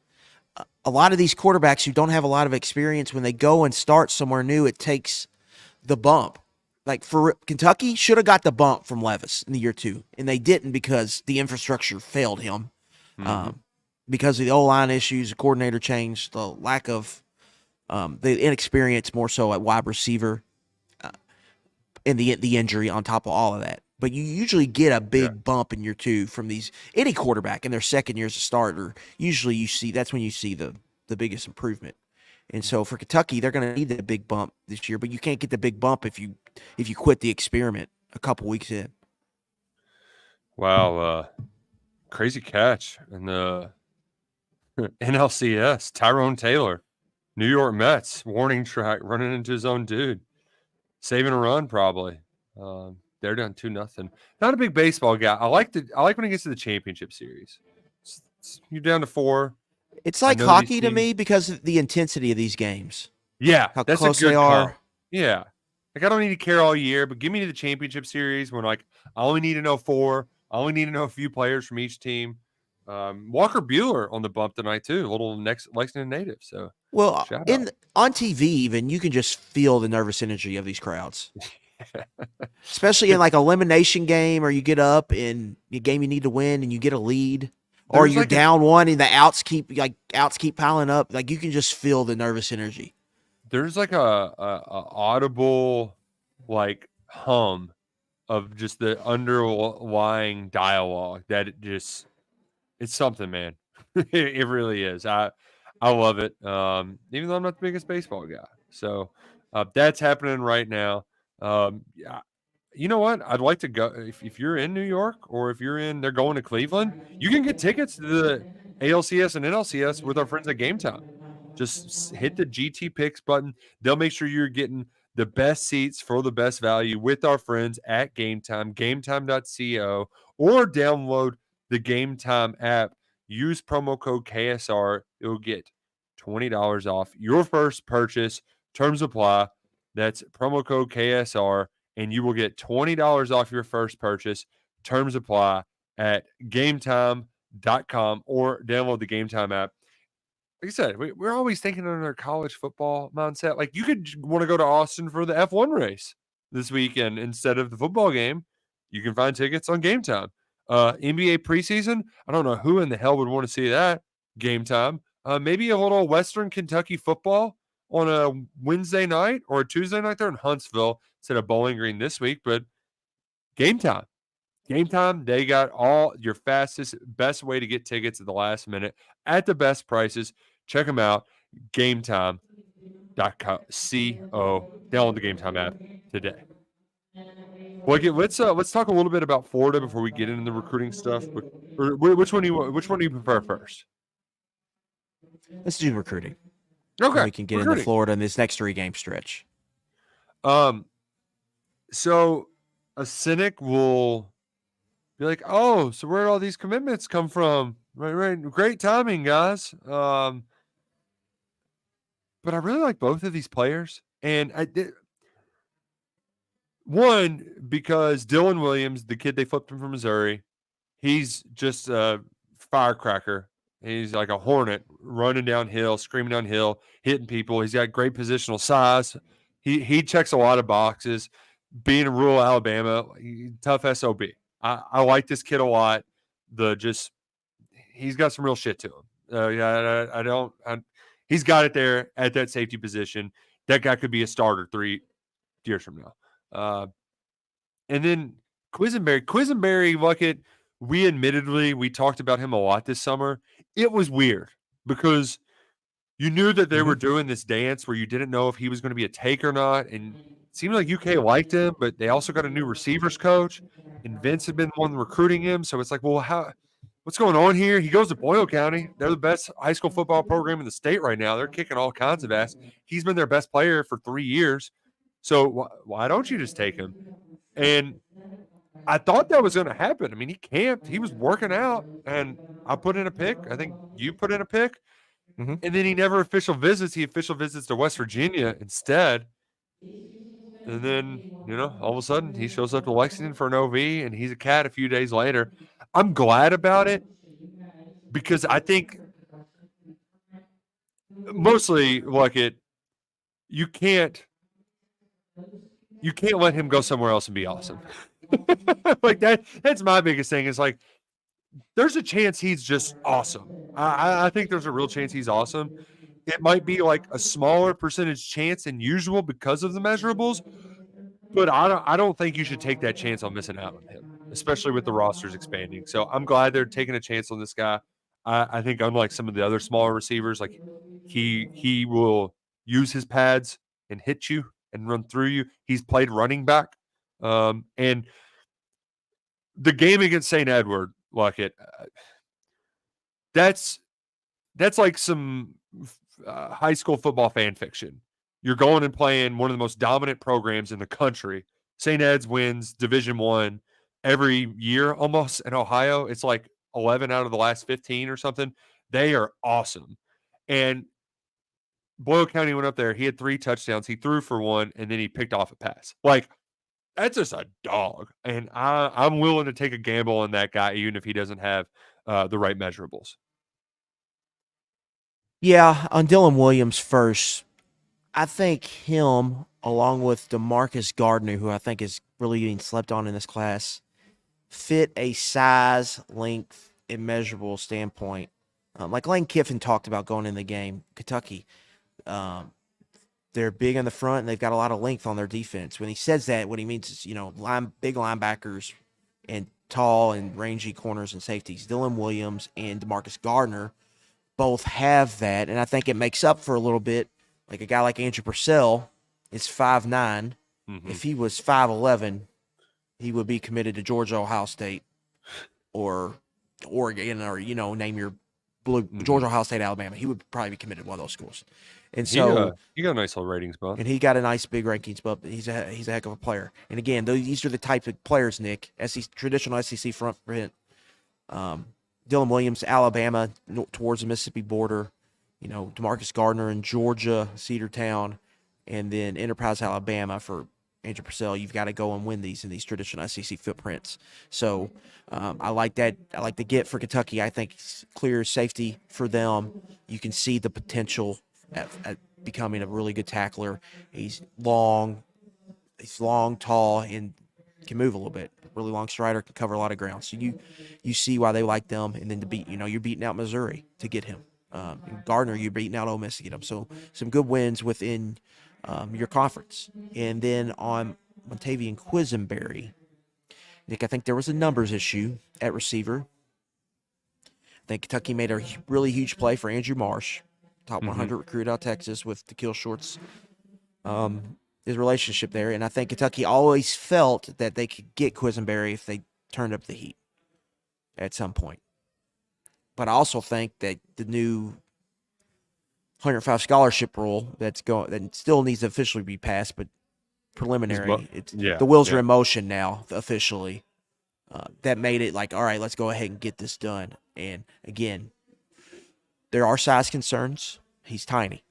Speaker 2: A lot of these quarterbacks who don't have a lot of experience, when they go and start somewhere new, it takes the bump. Like for Kentucky, should have got the bump from Levis in the year 2, and they didn't because the infrastructure failed him. Because of the O-line issues, the coordinator change, the lack of the inexperience more so at wide receiver, and the injury on top of all of that. But you usually get a big bump in year 2 from any quarterback in their second year as a starter. Usually that's when you see the biggest improvement. And so for Kentucky, they're going to need the big bump this year, but you can't get the big bump if you quit the experiment a couple weeks in.
Speaker 1: Wow, crazy catch in the NLCS. Tyrone Taylor, New York Mets, warning track, running into his own dude, saving a run probably. They're down 2-0. Not a big baseball guy. I like when it gets to the championship series. You're down to 4.
Speaker 2: It's like hockey to me because of the intensity of these games.
Speaker 1: Yeah,
Speaker 2: how
Speaker 1: that's
Speaker 2: close
Speaker 1: a good
Speaker 2: they are.
Speaker 1: Call. Yeah, like I don't need to care all year, but give me to the championship series when like I only need to know 4. I only need to know a few players from each team. Walker Buehler on the bump tonight too, a little Lexington native. So
Speaker 2: well, on TV even you can just feel the nervous energy of these crowds. Especially in like elimination game, or you get up in a game you need to win and you get a lead, or you're down 1 and the outs keep piling up. Like you can just feel the nervous energy.
Speaker 1: There's like a audible like hum of just the underlying dialogue that it's something, man. It really is. I love it. Even though I'm not the biggest baseball guy. So that's happening right now. You know what? I'd like to go if you're in New York, or if they're going to Cleveland, you can get tickets to the ALCS and NLCS with our friends at Game Time. Just hit the GT Picks button. They'll make sure you're getting the best seats for the best value with our friends at Game Time, gametime.co, or download the Game Time app. Use promo code KSR. It will get $20 off your first purchase. Terms apply. That's promo code KSR, and you will get $20 off your first purchase. Terms apply at gametime.com or download the Game Time app. Like I said, we're always thinking in our college football mindset. Like you could want to go to Austin for the F1 race this weekend instead of the football game. You can find tickets on Game Time. NBA preseason, I don't know who in the hell would want to see that. Game Time. Maybe a little Western Kentucky football on a Wednesday night or a Tuesday night there in Huntsville instead of Bowling Green this week, but Game Time. Game Time, they got all your fastest, best way to get tickets at the last minute at the best prices. Check them out, gametime.co. Download the Game Time app today. Well, let's talk a little bit about Florida before we get into the recruiting stuff. Which one do you prefer first?
Speaker 2: Let's do recruiting.
Speaker 1: Okay,
Speaker 2: we can get into Florida in this next 3-game stretch.
Speaker 1: So a cynic will be like, "Oh, so where did all these commitments come from?" Right. Great timing, guys. But I really like both of these players, and one because Dylan Williams, the kid they flipped him from Missouri, he's just a firecracker. He's like a hornet running downhill, screaming downhill, hitting people. He's got great positional size. He checks a lot of boxes. Being in rural Alabama, tough SOB. I like this kid a lot. He's got some real shit to him. He's got it there at that safety position. That guy could be a starter 3 years from now. And then Quisenberry, Luckett, we talked about him a lot this summer. It was weird because you knew that they were doing this dance where you didn't know if he was going to be a take or not. And it seemed like UK liked him, but they also got a new receivers coach, and Vince had been the one recruiting him. So it's like, well, what's going on here? He goes to Boyle County. They're the best high school football program in the state right now. They're kicking all kinds of ass. He's been their best player for 3 years. So why don't you just take him? And I thought that was going to happen. I mean, he camped. He was working out, and I put in a pick. I think you put in a pick.
Speaker 2: Mm-hmm.
Speaker 1: And then he never official visits. He official visits to West Virginia instead. And then, all of a sudden he shows up to Lexington for an OV, and he's a cat a few days later. I'm glad about it because I think mostly you can't let him go somewhere else and be awesome. That's my biggest thing is like, there's a chance he's just awesome. I think there's a real chance he's awesome. It might be like a smaller percentage chance than usual because of the measurables, but I don't think you should take that chance on missing out on him, especially with the rosters expanding. So I'm glad they're taking a chance on this guy. I think unlike some of the other smaller receivers, like he will use his pads and hit you and run through you. He's played running back. And the game against St. Edward, Luckett, that's like some high school football fan fiction. You're going and playing one of the most dominant programs in the country. St. Ed's wins Division I every year almost in Ohio. It's like 11 out of the last 15 or something. They are awesome. And Boyle County went up there. He had 3 touchdowns. He threw for 1, and then he picked off a pass. Like, that's just a dog. And I'm willing to take a gamble on that guy, even if he doesn't have the right measurables.
Speaker 2: Yeah, on Dylan Williams first, I think him, along with DeMarcus Gardner, who I think is really getting slept on in this class, fit a size, length, and measurable standpoint. Like Lane Kiffin talked about going in the game, Kentucky. They're big in the front, and they've got a lot of length on their defense. When he says that, what he means is, big linebackers and tall and rangy corners and safeties. Dylan Williams and DeMarcus Gardner both have that, and I think it makes up for a little bit. Like a guy like Andrew Purcell is 5'9". Mm-hmm. If he was 5'11", he would be committed to Georgia, Ohio State, or Oregon, or name your blue. Mm-hmm. Georgia, Ohio State, Alabama. He would probably be committed to one of those schools. And so
Speaker 1: he got a nice little ratings bump,
Speaker 2: and he got a nice big rankings bump. He's a heck of a player. And again, these are the type of players, Nick, traditional SEC front print. Dylan Williams, Alabama, towards the Mississippi border. DeMarcus Gardner in Georgia, Cedartown, and then Enterprise, Alabama for Andrew Purcell. You've got to go and win these in these traditional SEC footprints. So I like that. I like the get for Kentucky. I think it's clear safety for them. You can see the potential at becoming a really good tackler. He's long, tall, and can move a little bit. Really long strider, can cover a lot of ground. So you see why they like them. And then to beat, you're beating out Missouri to get him. And Gardner, you're beating out Ole Miss to get him. So some good wins within your conference. And then on Montavian Quisenberry, Nick, I think there was a numbers issue at receiver. I think Kentucky made a really huge play for Andrew Marsh, top 100 recruit out of Texas with the Kill Shorts. His relationship there, and I think Kentucky always felt that they could get Quisenberry if they turned up the heat at some point. But I also think that the new 105 scholarship rule that still needs to officially be passed, but preliminary, the wheels are in motion now officially. That made it like, all right, let's go ahead and get this done. And again, there are size concerns. He's tiny.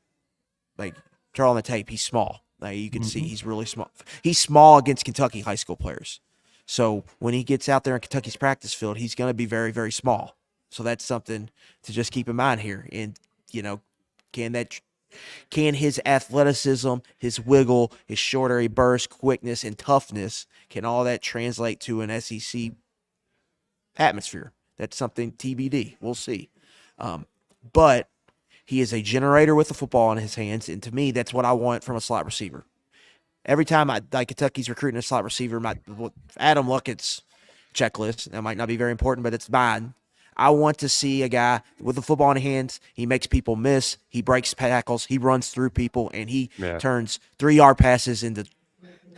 Speaker 2: Like, draw on the tape, he's small. Like, you can see he's really small. He's small against Kentucky high school players. So when he gets out there in Kentucky's practice field, he's going to be very, very small. So that's something to just keep in mind here. And, can his athleticism, his wiggle, his short area burst, quickness, and toughness, can all that translate to an SEC atmosphere? That's something TBD. We'll see. But he is a generator with the football in his hands, and to me, that's what I want from a slot receiver. Every time Kentucky's recruiting a slot receiver, Adam Luckett's checklist, that might not be very important, but it's mine. I want to see a guy with the football in his hands. He makes people miss. He breaks tackles. He runs through people, and he turns 3-yard passes into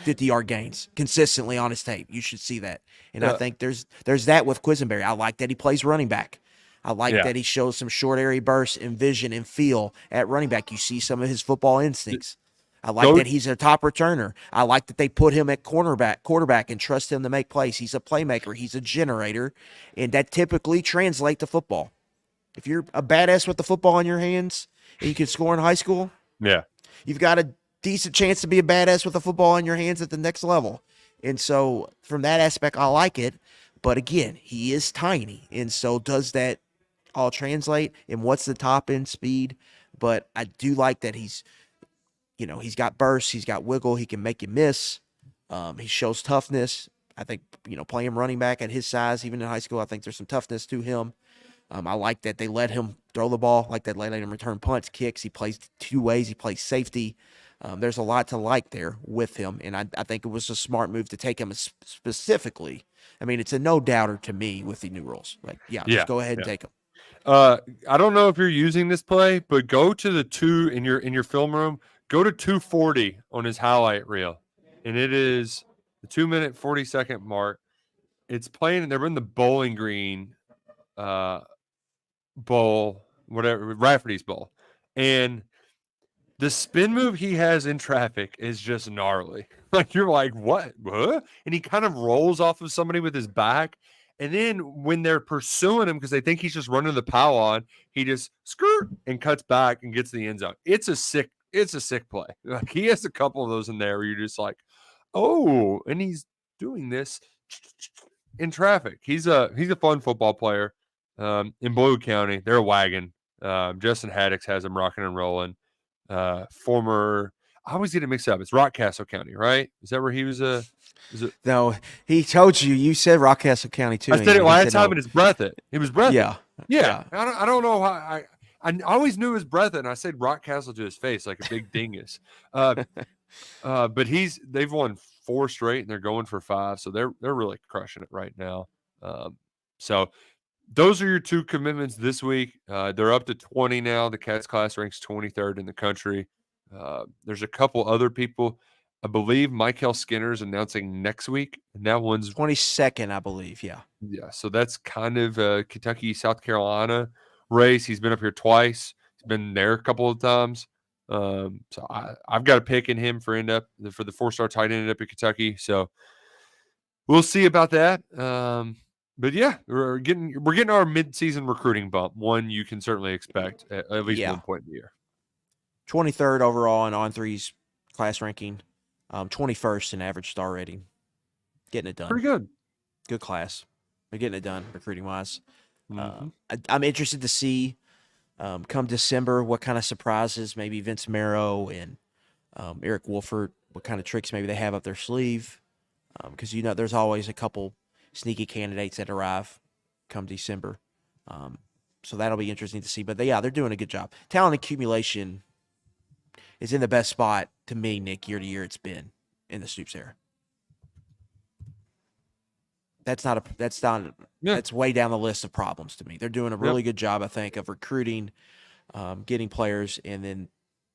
Speaker 2: 50-yard gains consistently on his tape. You should see that. And I think there's that with Quisenberry. I like that he plays running back. I like that he shows some short area bursts and vision and feel at running back. You see some of his football instincts. I like that he's a top returner. I like that they put him at quarterback, and trust him to make plays. He's a playmaker. He's a generator, and that typically translates to football. If you're a badass with the football in your hands and you can score in high school, you've got a decent chance to be a badass with the football in your hands at the next level. And so from that aspect, I like it. But again, he is tiny, and so does that all translate? And what's the top end speed? But I do like that he's got bursts, he's got wiggle, he can make you miss. He shows toughness. I think, playing running back at his size, even in high school, I think there's some toughness to him. I like that they let him throw the ball, like that, let him return punts, kicks. He plays two ways. He plays safety. There's a lot to like there with him, and I think it was a smart move to take him specifically. I mean, it's a no-doubter to me with the new rules. Like, just go ahead and take him.
Speaker 1: I don't know if you're using this play, but go to the 2 in your film room. Go to 2:40 on his highlight reel, and it is the 2-minute 40-second mark. It's playing. They're in the Bowling Green bowl, whatever, Rafferty's bowl, and the spin move he has in traffic is just gnarly. Like, you're like, what? And he kind of rolls off of somebody with his back. And then when they're pursuing him because they think he's just running the pylon, he just skirt and cuts back and gets to the end zone. It's a sick play. Like, he has a couple of those in there where you're just like, oh, and he's doing this in traffic. He's a fun football player. In Blue County, they're a wagon. Justin Haddix has him rocking and rolling. Former, I always get it mixed up. It's Rockcastle County, right? Is that where he was?
Speaker 2: No, he told you. You said Rockcastle County too.
Speaker 1: I said it last time, and it's Breathitt. It was Breathitt.
Speaker 2: Yeah.
Speaker 1: I don't know how I always knew it was Breathitt, and I said Rockcastle to his face like a big dingus. But they've won 4 straight, and they're going for 5, so they're really crushing it right now. So those are your 2 commitments this week. They're up to 20 now. The Cats class ranks 23rd in the country. There's a couple other people. I believe Michael Skinner's announcing next week, and that one's
Speaker 2: 22nd, I believe. Yeah.
Speaker 1: So that's kind of a Kentucky, South Carolina race. He's been up here twice. He's been there a couple of times. So I've got a pick in him for the 4-star tight end up at Kentucky. So we'll see about that. But yeah, we're getting our mid-season recruiting bump. One you can certainly expect at least one point in the year.
Speaker 2: 23rd overall in On3's class ranking. 21st in average star rating. Getting it done.
Speaker 1: Pretty good.
Speaker 2: Good class. They're getting it done recruiting-wise.
Speaker 1: Mm-hmm.
Speaker 2: I'm interested to see come December what kind of surprises maybe Vince Marrow and Eric Wolford, what kind of tricks maybe they have up their sleeve. Because, there's always a couple sneaky candidates that arrive come December. So that'll be interesting to see. But, they're doing a good job. Talent accumulation is in the best spot to me, Nick, year to year it's been in the Stoops era. That's way down the list of problems to me. They're doing a really good job, I think, of recruiting, getting players, and then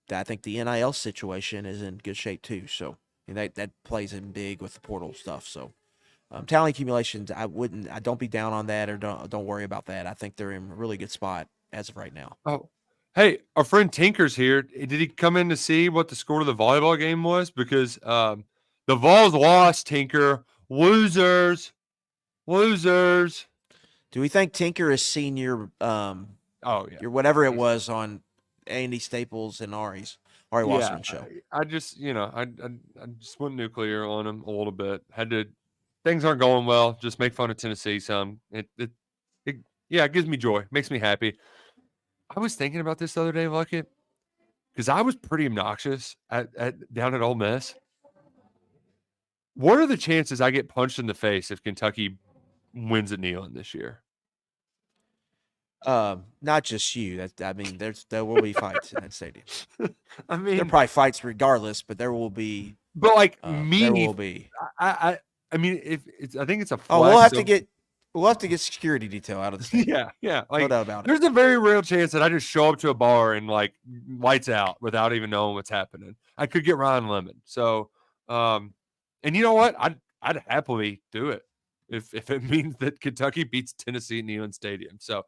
Speaker 2: I think the NIL situation is in good shape too. So that plays in big with the portal stuff. So talent accumulation, I don't be down on that or don't worry about that. I think they're in a really good spot as of right now.
Speaker 1: Oh, hey, our friend Tinker's here. Did he come in to see what the score of the volleyball game was? Because the Vols lost, Tinker. Losers.
Speaker 2: Do we think Tinker has seen your your whatever it was on Andy Staples and Ari Wasserman show?
Speaker 1: I just I just went nuclear on him a little bit. Things aren't going well. Just make fun of Tennessee some. It gives me joy. Makes me happy. I was thinking about this the other day, Luckett, because I was pretty obnoxious down at Ole Miss. What are the chances I get punched in the face if Kentucky wins at Neyland this year?
Speaker 2: Not just you. There will be fights in that stadium.
Speaker 1: I mean,
Speaker 2: there are probably fights regardless, but there will be.
Speaker 1: But me,
Speaker 2: there will be.
Speaker 1: I mean, if it's, I think it's a.
Speaker 2: We'll have to We'll have to get security detail out of the stadium.
Speaker 1: Yeah.
Speaker 2: No
Speaker 1: Like,
Speaker 2: doubt about it.
Speaker 1: there's a very real chance that I just show up to a bar and like lights out without even knowing what's happening. I could get Ryan Lemon. So, and you know what? I'd happily do it if it means that Kentucky beats Tennessee in Neyland Stadium. So,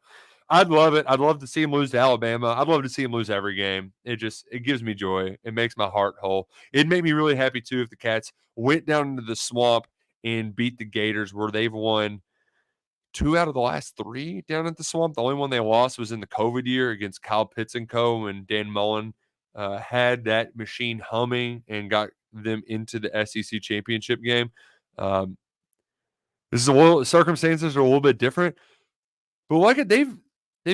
Speaker 1: I'd love it. I'd love to see him lose to Alabama. I'd love to see him lose every game. It gives me joy. It makes my heart whole. It'd make me really happy too if the Cats went down into the swamp and beat the Gators, where they've won 2 out of the last 3 down at the swamp. The only one they lost was in the COVID year against Kyle Pitts and Co. when Dan Mullen had that machine humming and got them into the SEC championship game. This is circumstances are a little bit different, but like they've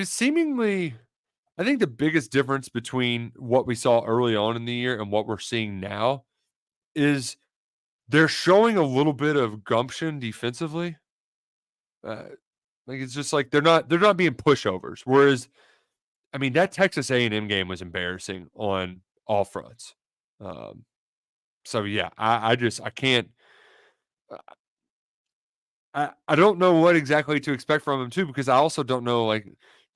Speaker 1: seemingly, I think the biggest difference between what we saw early on in the year and what we're seeing now is they're showing a little bit of gumption defensively. Like, it's just like they're not being pushovers. Whereas, I mean, that Texas A&M game was embarrassing on all fronts. So yeah, I can't. I don't know what exactly to expect from him too, because I also don't know, like,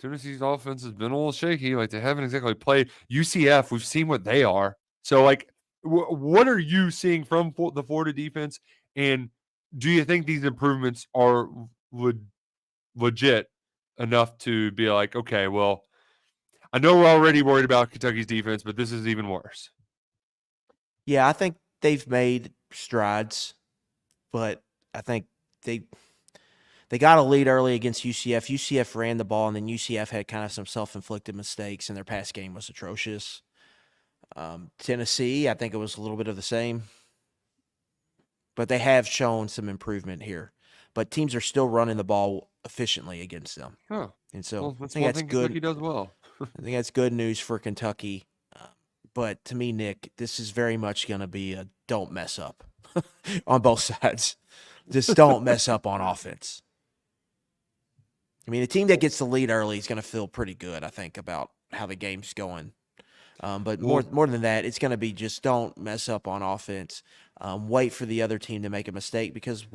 Speaker 1: Tennessee's offense has been a little shaky. Like, they haven't exactly played UCF. We've seen what they are. So, like, what are you seeing from the Florida defense? And do you think these improvements are legit enough to be like, okay, well, I know we're already worried about Kentucky's defense, but this is even worse?
Speaker 2: Yeah, I think they've made strides, but I think they got a lead early against UCF. UCF ran the ball, and then UCF had kind of some self-inflicted mistakes, and their pass game was atrocious. Tennessee, I think it was a little bit of the same, but they have shown some improvement here. But teams are still running the ball efficiently against them.
Speaker 1: Huh.
Speaker 2: And so
Speaker 1: Well,
Speaker 2: I think that's good.
Speaker 1: Kentucky does well.
Speaker 2: I think that's good news for Kentucky. But to me, Nick, this is very much going to be a don't mess up on both sides. Just don't mess up on offense. I mean, the team that gets the lead early is going to feel pretty good, I think, about how the game's going. But more than that, it's going to be just don't mess up on offense. Wait for the other team to make a mistake, because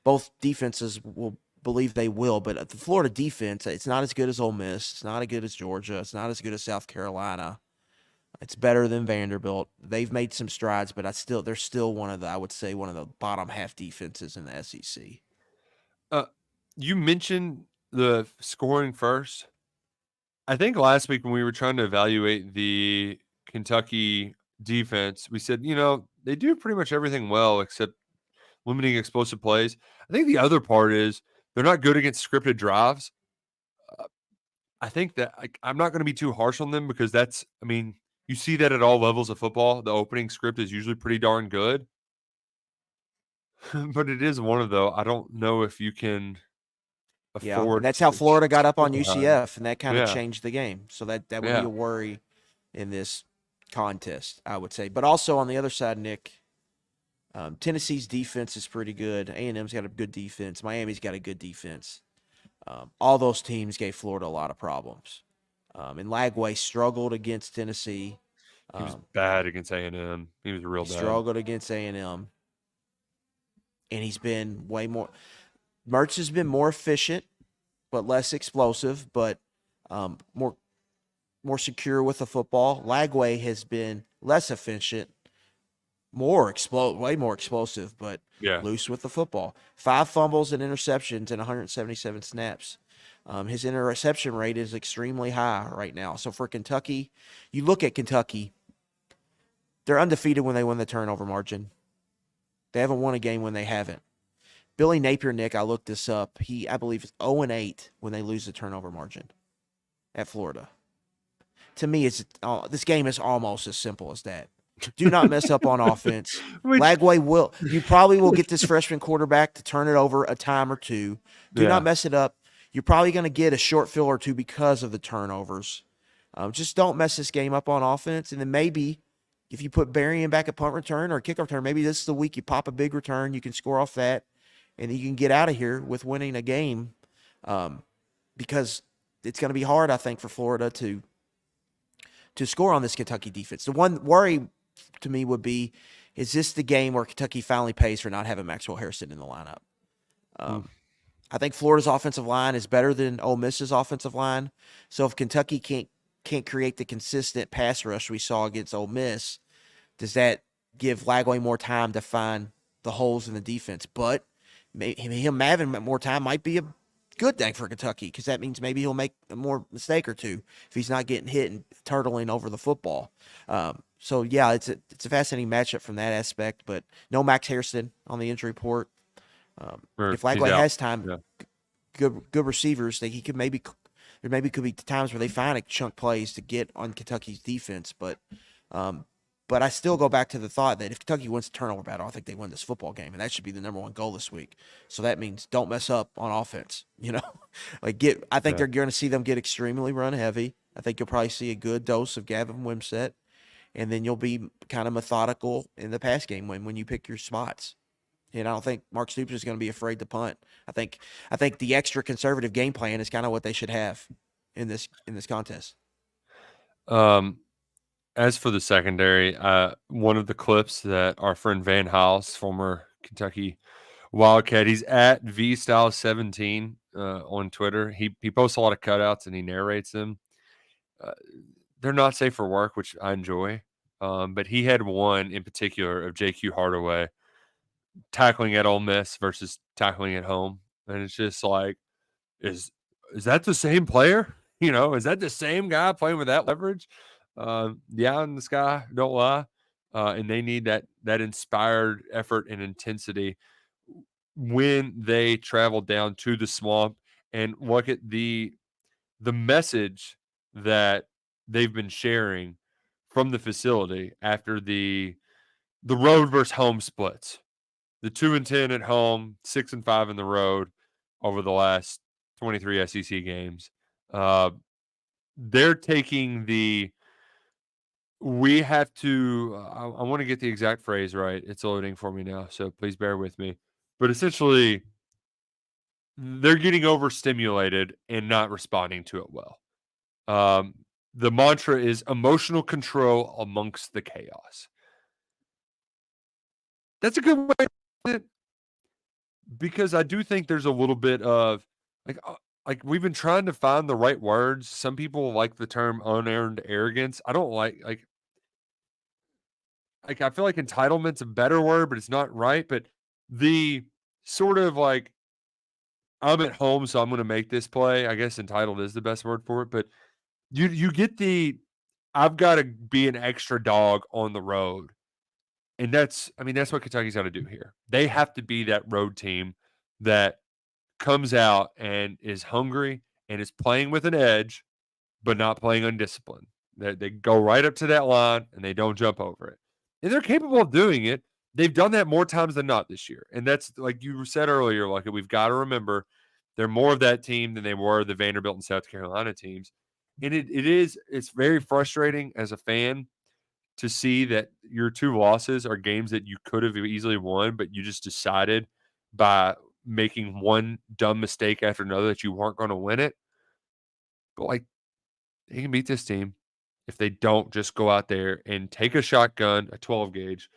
Speaker 2: both defenses will believe they will. But the Florida defense, it's not as good as Ole Miss. It's not as good as Georgia. It's not as good as South Carolina. It's better than Vanderbilt. They've made some strides, but they're still one of the bottom half defenses in the SEC.
Speaker 1: You mentioned the scoring first. I think last week when we were trying to evaluate the Kentucky defense, we said, they do pretty much everything well except limiting explosive plays. I think the other part is they're not good against scripted drives. I think that I'm not going to be too harsh on them, because you see that at all levels of football. The opening script is usually pretty darn good. But it is one of those. I don't know if you can afford.
Speaker 2: Yeah, and that's how Florida got up on UCF, and that kind of changed the game. So that would be a worry in this contest, I would say. But also on the other side, Nick, Tennessee's defense is pretty good. A&M's got a good defense. Miami's got a good defense. All those teams gave Florida a lot of problems. And Lagway struggled against Tennessee.
Speaker 1: He was bad against A&M. He was real bad.
Speaker 2: Struggled against A&M. And he's been way more – Mertz has been more efficient but less explosive, but more secure with the football. Lagway has been less efficient, way more explosive, but loose with the football. 5 fumbles and interceptions in 177 snaps. His interception rate is extremely high right now. So for Kentucky, you look at Kentucky, they're undefeated when they win the turnover margin. They haven't won a game when they haven't. Billy Napier, Nick, I looked this up. I believe it's 0-8 when they lose the turnover margin at Florida. To me, this game is almost as simple as that. Do not mess up on offense. Lagway you probably will get this freshman quarterback to turn it over a time or two. Do not mess it up. You're probably going to get a short field or two because of the turnovers. Just don't mess this game up on offense. And then maybe if you put Berrien back at punt return or kick return, maybe this is the week you pop a big return. You can score off that, and you can get out of here with winning a game, because it's going to be hard, I think, for Florida to score on this Kentucky defense. The one worry to me would be, is this the game where Kentucky finally pays for not having Maxwell Harrison in the lineup? I think Florida's offensive line is better than Ole Miss's offensive line. So if Kentucky can't create the consistent pass rush we saw against Ole Miss, does that give Lagway more time to find the holes in the defense? But him having more time might be a good thing for Kentucky, because that means maybe he'll make a more mistake or two if he's not getting hit and turtling over the football. So yeah, it's a fascinating matchup from that aspect. But no Max Hairston on the injury report. If Lagway has time, good receivers, that he could there maybe could be times where they find a chunk plays to get on Kentucky's defense. But I still go back to the thought that if Kentucky wins the turnover battle, I think they win this football game, and that should be the number one goal this week. So that means don't mess up on offense. I think they're going to see them get extremely run heavy. I think you'll probably see a good dose of Gavin Wimsatt, and then you'll be kind of methodical in the pass game when you pick your spots. And I don't think Mark Stoops is going to be afraid to punt. I think the extra conservative game plan is kind of what they should have in this contest.
Speaker 1: As for the secondary, one of the clips that our friend Van House, former Kentucky Wildcat, he's at vstyle17 on Twitter. He posts a lot of cutouts and he narrates them. They're not safe for work, which I enjoy. But he had one in particular of JQ Hardaway tackling at Ole Miss versus tackling at home, and it's just like, is that the same player? Is that the same guy playing with that leverage? Yeah, in the sky, don't lie. And they need that inspired effort and intensity when they travel down to the swamp. And look at the message that they've been sharing from the facility after the road versus home splits. The 2-10 at home, 6-5 in the road over the last 23 SEC games. They're taking we have to, I want to get the exact phrase right. It's loading for me now, so please bear with me. But essentially, they're getting overstimulated and not responding to it well. The mantra is emotional control amongst the chaos. That's a good way to put it, because I do think there's a little bit of like we've been trying to find the right words. Some people like the term unearned arrogance. I don't like I feel like entitlement's a better word, but it's not right. But the sort of like, I'm at home, so I'm going to make this play. I guess entitled is the best word for it. But you get I've got to be an extra dog on the road. And that's what Kentucky's got to do here. They have to be that road team that comes out and is hungry and is playing with an edge, but not playing undisciplined. They go right up to that line and they don't jump over it. And they're capable of doing it. They've done that more times than not this year. And that's, like you said earlier, like, we've got to remember they're more of that team than they were the Vanderbilt and South Carolina teams. And it's very frustrating as a fan to see that your two losses are games that you could have easily won, but you just decided by making one dumb mistake after another that you weren't going to win it. But like, they can beat this team if they don't just go out there and take a shotgun, a 12 gauge,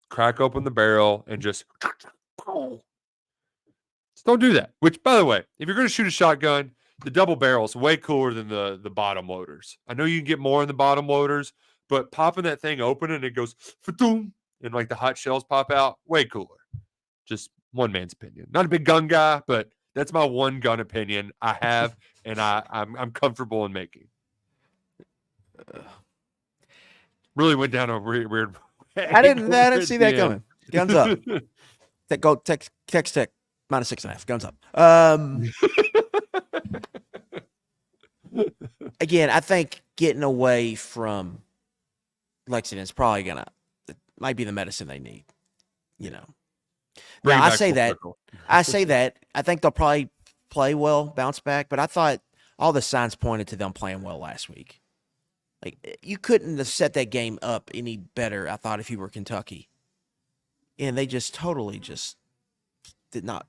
Speaker 1: crack open the barrel, and just don't do that. Which, by the way, if you're going to shoot a shotgun, the double barrel is way cooler than the bottom loaders. I know you can get more in the bottom loaders, but popping that thing open and it goes fa-doom, and like the hot shells pop out, way cooler. Just one man's opinion. Not a big gun guy, but that's my one gun opinion I have, and I'm comfortable in making. Really went down a weird way.
Speaker 2: I didn't see that coming. Guns up. Go text tech -6.5. Guns up. Again, I think getting away from Lexington is probably might be the medicine they need. Now, I say that. I think they'll probably play well, bounce back. But I thought all the signs pointed to them playing well last week. Like, you couldn't have set that game up any better, I thought, if you were Kentucky. And they just totally did not,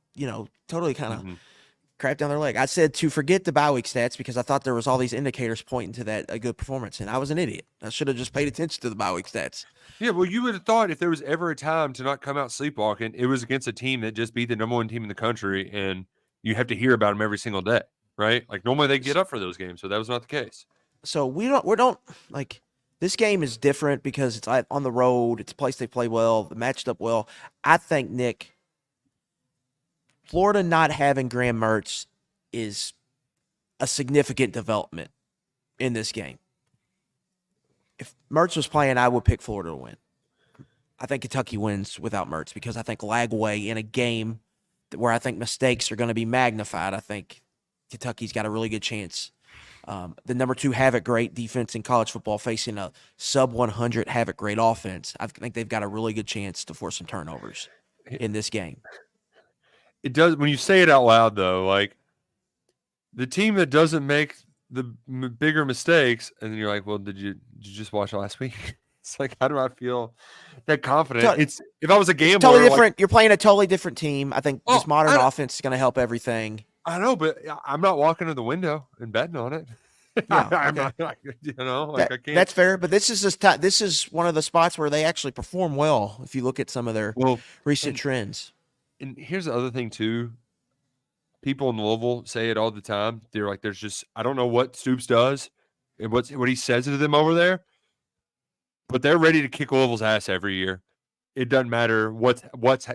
Speaker 2: totally kind of crap down their leg. I said to forget the bye week stats because I thought there was all these indicators pointing to that a good performance, and I was an idiot. I should have just paid attention to the bye week stats.
Speaker 1: Yeah, well, you would have thought if there was ever a time to not come out sleepwalking, it was against a team that just beat the number one team in the country and you have to hear about them every single day, right? Like normally they get up for those games, so that was not the case.
Speaker 2: So we don't like this game is different because it's on the road. It's a place they play well, they matched up well. I think, Nick, Florida not having Graham Mertz is a significant development in this game. If Mertz was playing, I would pick Florida to win. I think Kentucky wins without Mertz because I think Lagway in a game where I think mistakes are going to be magnified, I think Kentucky's got a really good chance. The number 2 Havoc great defense in college football facing a sub 100 Havoc great offense. I think they've got a really good chance to force some turnovers in this game.
Speaker 1: It does when you say it out loud, though. Like the team that doesn't make the bigger mistakes, and then you're like, "Well, did you just watch last week?" It's like, how do I feel that confident? It's if I was a gambler,
Speaker 2: totally different. Like, you're playing a totally different team. I think this modern offense is going to help everything.
Speaker 1: I know, but I'm not walking to the window and betting on it.
Speaker 2: Yeah,
Speaker 1: I'm not, I can't.
Speaker 2: That's fair, but this is one of the spots where they actually perform well. If you look at some of their recent trends.
Speaker 1: And here's the other thing too. People in Louisville say it all the time. They're like, "There's just I don't know what Stoops does and what he says to them over there, but they're ready to kick Louisville's ass every year. It doesn't matter what's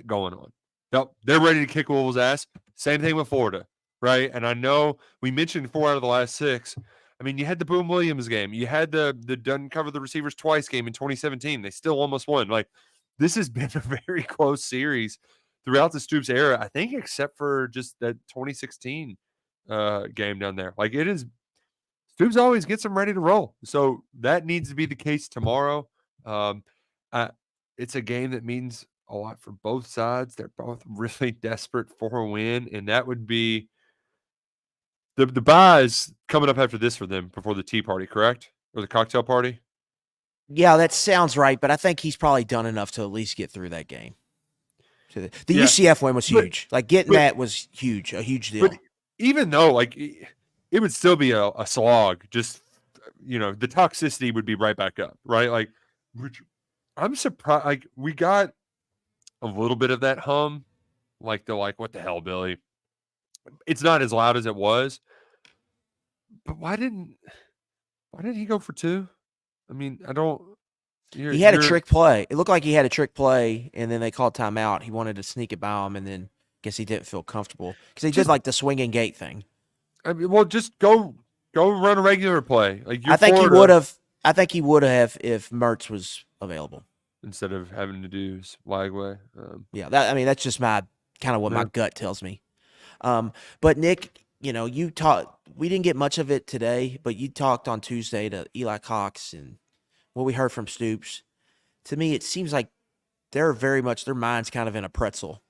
Speaker 1: going on. Nope, they're ready to kick Louisville's ass. Same thing with Florida, right? And I know we mentioned 4 out of the last 6. I mean, you had the Boone Williams game. You had the doesn't cover the receivers twice game in 2017. They still almost won. Like this has been a very close series throughout the Stoops era, I think, except for just that 2016 game down there. Like it is, Stoops always gets them ready to roll. So that needs to be the case tomorrow. It's a game that means a lot for both sides. They're both really desperate for a win, and that would be the buys coming up after this for them before the tea party, correct? Or the cocktail party?
Speaker 2: Yeah, that sounds right, but I think he's probably done enough to at least get through that game. The UCF win was huge. Getting that was huge, a huge deal.
Speaker 1: But even though, it would still be a slog. Just, the toxicity would be right back up, right? Like, I'm surprised. Like, we got a little bit of that hum. What the hell, Billy? It's not as loud as it was. But why didn't he go for 2? I mean, I don't.
Speaker 2: He had a trick play. It looked like he had a trick play, and then they called timeout. He wanted to sneak it by him, and then guess he didn't feel comfortable because he did the swinging gate thing. I mean,
Speaker 1: well, just go run a regular play.
Speaker 2: I think he would have. I think he would have if Mertz was available
Speaker 1: instead of having to do Lagway.
Speaker 2: That's just my kind of what my gut tells me. But Nick, you talked. We didn't get much of it today, but you talked on Tuesday to Eli Cox and what we heard from Stoops. To me, it seems like they're very much their mind's kind of in a pretzel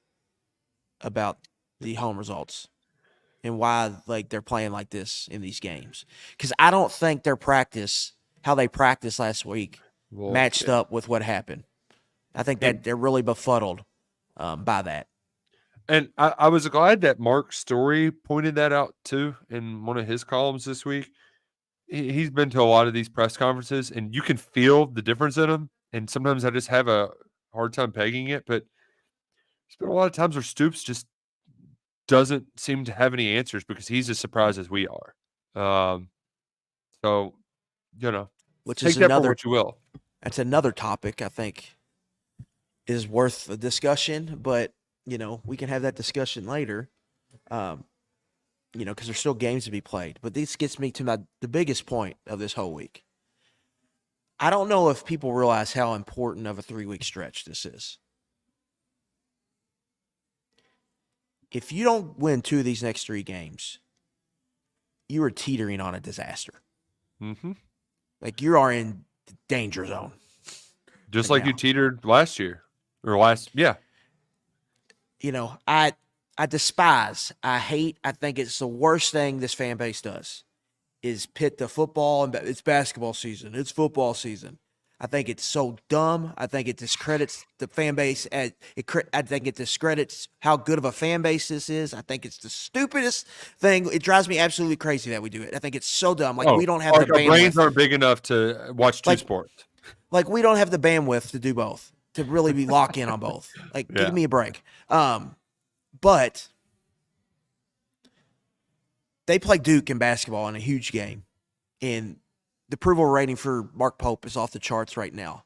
Speaker 2: about the home results and why they're playing like this in these games. Because I don't think how they practiced last week matched up with what happened. I think that they're really befuddled by that.
Speaker 1: And I was glad that Mark Story pointed that out too in one of his columns this week. He's been to a lot of these press conferences, and you can feel the difference in them. And sometimes I just have a hard time pegging it, but there's been a lot of times where Stoops just doesn't seem to have any answers because he's as surprised as we are.
Speaker 2: Which
Speaker 1: take
Speaker 2: is
Speaker 1: that for what you will.
Speaker 2: That's another topic I think is worth a discussion, but we can have that discussion later. Because there's still games to be played. But this gets me to the biggest point of this whole week. I don't know if people realize how important of a 3-week stretch this is. If you don't win 2 of these next 3 games, you are teetering on a disaster.
Speaker 1: Mm-hmm.
Speaker 2: You are in the danger zone.
Speaker 1: Just like you teetered last year.
Speaker 2: I despise, I hate, I think it's the worst thing this fan base does is pit the football and it's basketball season. It's football season. I think it's so dumb. I think it discredits the fan base. I think it discredits how good of a fan base this is. I think it's the stupidest thing. It drives me absolutely crazy that we do it. I think it's so dumb. We don't have the bandwidth. Our
Speaker 1: brains aren't big enough to watch 2 sports.
Speaker 2: We don't have the bandwidth to do both, to really be locked in on both. Give me a break. But they play Duke in basketball in a huge game, and the approval rating for Mark Pope is off the charts right now.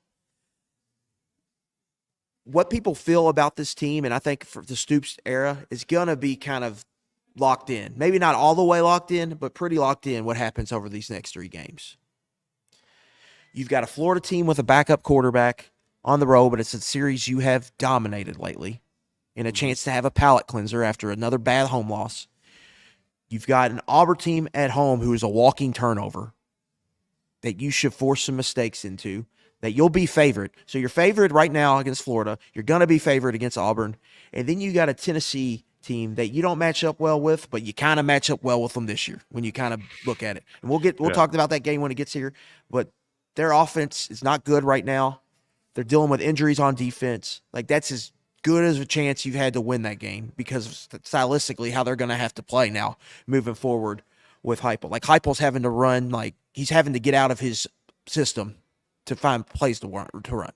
Speaker 2: What people feel about this team, and I think for the Stoops era, is going to be kind of locked in. Maybe not all the way locked in, but pretty locked in what happens over these next 3 games. You've got a Florida team with a backup quarterback on the road, but it's a series you have dominated lately, and a chance to have a palate cleanser after another bad home loss. You've got an Auburn team at home who is a walking turnover that you should force some mistakes into, that you'll be favored. So you're favored right now against Florida. You're going to be favored against Auburn. And then you got a Tennessee team that you don't match up well with, but you kind of match up well with them this year when you kind of look at it. And we'll talk about that game when it gets here. But their offense is not good right now. They're dealing with injuries on defense. Like, that's as good as a chance you've had to win that game because of stylistically how they're going to have to play now moving forward with Heupel. Like, Heupel's having to run, like, he's having to get out of his system to find plays to run.